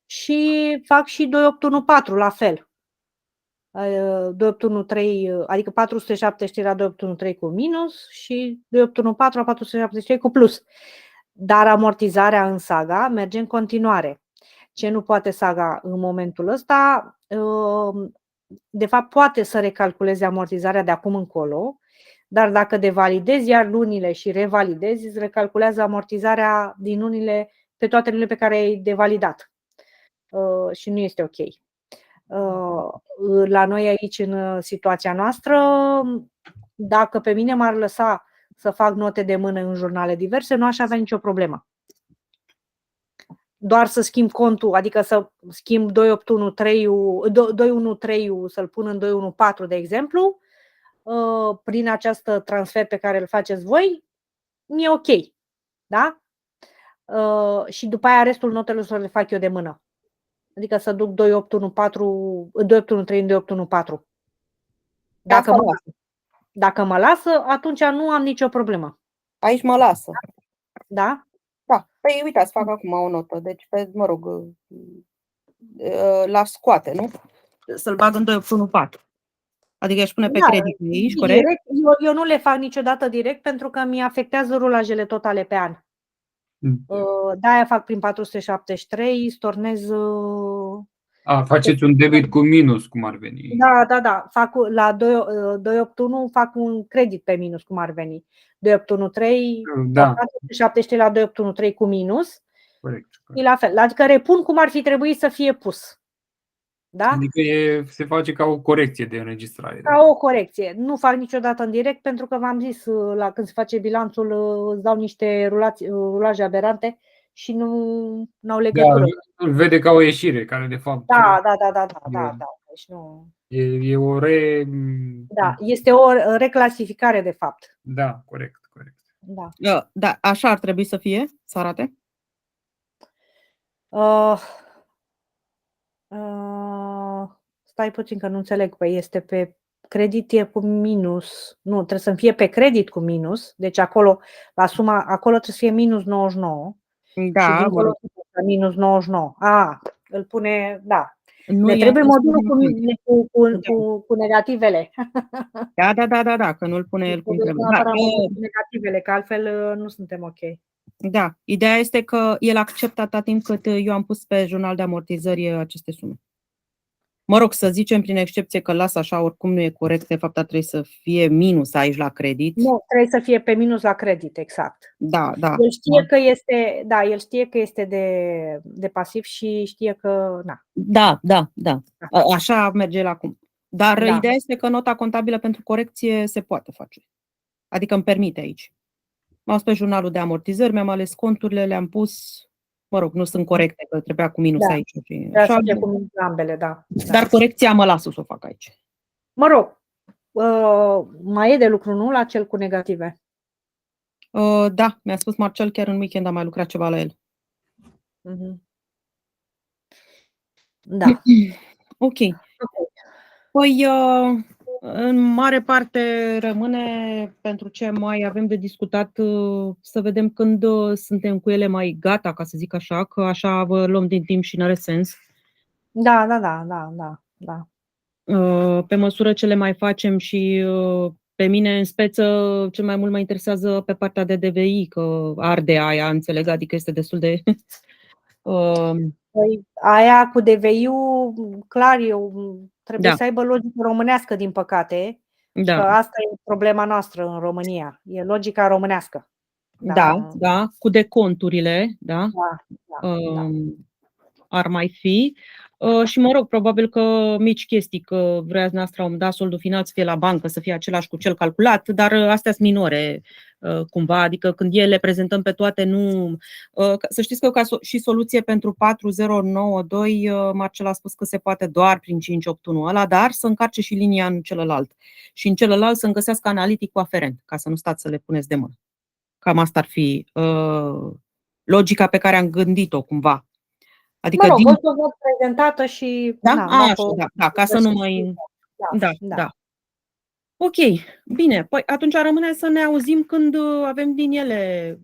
Și fac și 2814 la fel. 2813, adică 473 la 2813 cu minus și 2814 la 473 cu plus. Dar amortizarea în Saga merge în continuare. Ce nu poate Saga în momentul ăsta, de fapt poate să recalculeze amortizarea de acum încolo, dar dacă devalidezi iar lunile și revalidezi, îți recalculează amortizarea din lunile pe toate lunile pe care ai devalidat. Și nu este ok. La noi aici, în situația noastră, dacă pe mine m-ar lăsa să fac note de mână în jurnale diverse, nu aș avea nicio problemă. Doar să schimb contul, adică să schimb 213, să-l pun în 214, de exemplu, prin acest transfer pe care îl faceți voi, mi-e ok. Da? Și după aia restul notelor să le fac eu de mână. Adică să duc 2813 în 2814. Dacă mă lasă, atunci nu am nicio problemă. Aici mă lasă. Da? Da. Păi uite, să fac acum o notă. Deci, mă rog, l-aș scoate, nu? Să-l bag în 2814. Adică își pune pe Da, credit aici, corect? direct, eu nu le fac niciodată direct pentru că mi afectează rulajele totale pe an. De-aia fac prin 473, stornez. Faceți un debit cu minus, cum ar veni. Da. Fac la 281 fac un credit pe minus, cum ar veni. 281.3, Da. 473 la 281.3 cu minus. Corect. E la fel. Adică repun cum ar fi trebuit să fie pus. Da? Adică se face ca o corecție de înregistrare. Ca o corecție. Nu fac niciodată în direct pentru că v-am zis, când se face bilanțul, îți dau niște rulaje aberante și nu au legătură. Îl vede ca o ieșire, care de fapt Da. Deci nu. e o Da, este o reclasificare de fapt. Da, corect. Da, așa ar trebui să fie, să arate? Stai puțin că nu înțeleg. Păi este pe credit e cu minus. Nu, trebuie să fie pe credit cu minus. Deci acolo, la suma, acolo trebuie să fie minus 99. Da, și dincolo minus 99. Îl pune, da. Nu ne trebuie modulul cu negativele. Da, că nu-l pune el cum trebuie. Cu negativele, că altfel nu suntem ok. Da, ideea este că el acceptă atâta timp cât eu am pus pe jurnal de amortizări aceste sume. Mă rog, să zicem prin excepție că las așa, oricum nu e corect, de fapt trebuie să fie minus aici la credit. Nu, trebuie să fie pe minus la credit, exact. Da. El știe că este, el știe că este de pasiv și știe că, Da. Așa merge el acum. Dar ideea este că nota contabilă pentru corecție se poate face. Adică îmi permite aici. M-am dus pe jurnalul de amortizări, mi-am ales conturile, le-am pus, mă rog, nu sunt corecte, că trebuia cu minus aici. Așa, cu minus ambele, da. Dar corecția mă las să o fac aici. Mă rog, mai e de lucru, nu, la cel cu negative? Da, mi-a spus Marcel, chiar în weekend am mai lucrat ceva la el. Da. Ok. Păi, în mare parte rămâne pentru ce mai avem de discutat, să vedem când suntem cu ele mai gata, ca să zic așa, că așa vă luăm din timp și n-are sens. Da. Pe măsură ce le mai facem și pe mine în speță cel mai mult mă interesează pe partea de DVI, că arde aia, înțeleg, adică este destul de... Păi, aia cu DVI-ul, clar, trebuie să aibă logică românească, din păcate. Da. Că asta e problema noastră în România. E logica românească. Da, cu deconturile, da. Ar mai fi. Și mă rog, probabil că mici chestii, că vrea noastră am dat soldul final să fie la bancă, să fie același cu cel calculat, dar astea sunt minore cumva, adică când le prezentăm pe toate, nu... Să știți că ca și soluție pentru 4092, Marcel a spus că se poate doar prin 581 ăla, dar să încarce și linia în celălalt. Și în celălalt să găsească analiticul aferent, ca să nu stați să le puneți de mână. Cam asta ar fi logica pe care am gândit-o cumva. Adică o să văd prezentată și... Da, ca să nu mai... Da. Ok, bine. Păi atunci rămâne să ne auzim când avem din ele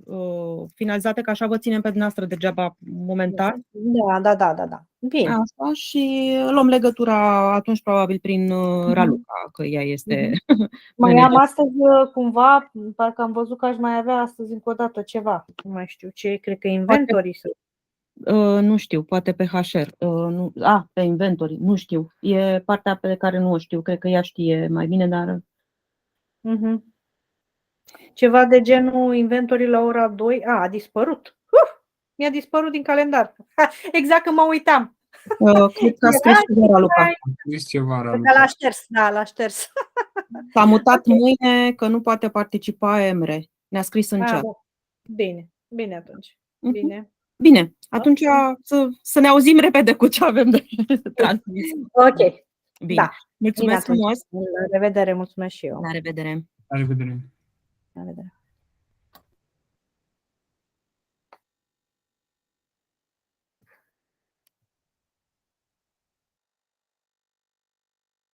finalizate, că așa vă ținem pe dumneavoastră degeaba momentan. Da. Bine. Așa, și luăm legătura atunci probabil prin Raluca, că ea este... Mai am astăzi cumva, parcă am văzut că aș mai avea astăzi încă o dată ceva. Nu mai știu ce, cred că inventory. Nu știu, poate pe HR. Pe inventory, nu știu. E partea pe care nu o știu. Cred că ea știe mai bine, dar... Ceva de genul inventory la ora 2. A dispărut. Mi-a dispărut din calendar. Exact când mă uitam. Cred că a scris ceva, Luca. L-a șters. S-a mutat mâine, că nu poate participa Emre. Ne-a scris în chat. Bine atunci. Bine, atunci să ne auzim repede cu ce avem de transmis. Ok. Bine. Da. Mulțumesc frumos. La revedere, mulțumesc și eu. La revedere. La revedere. La revedere.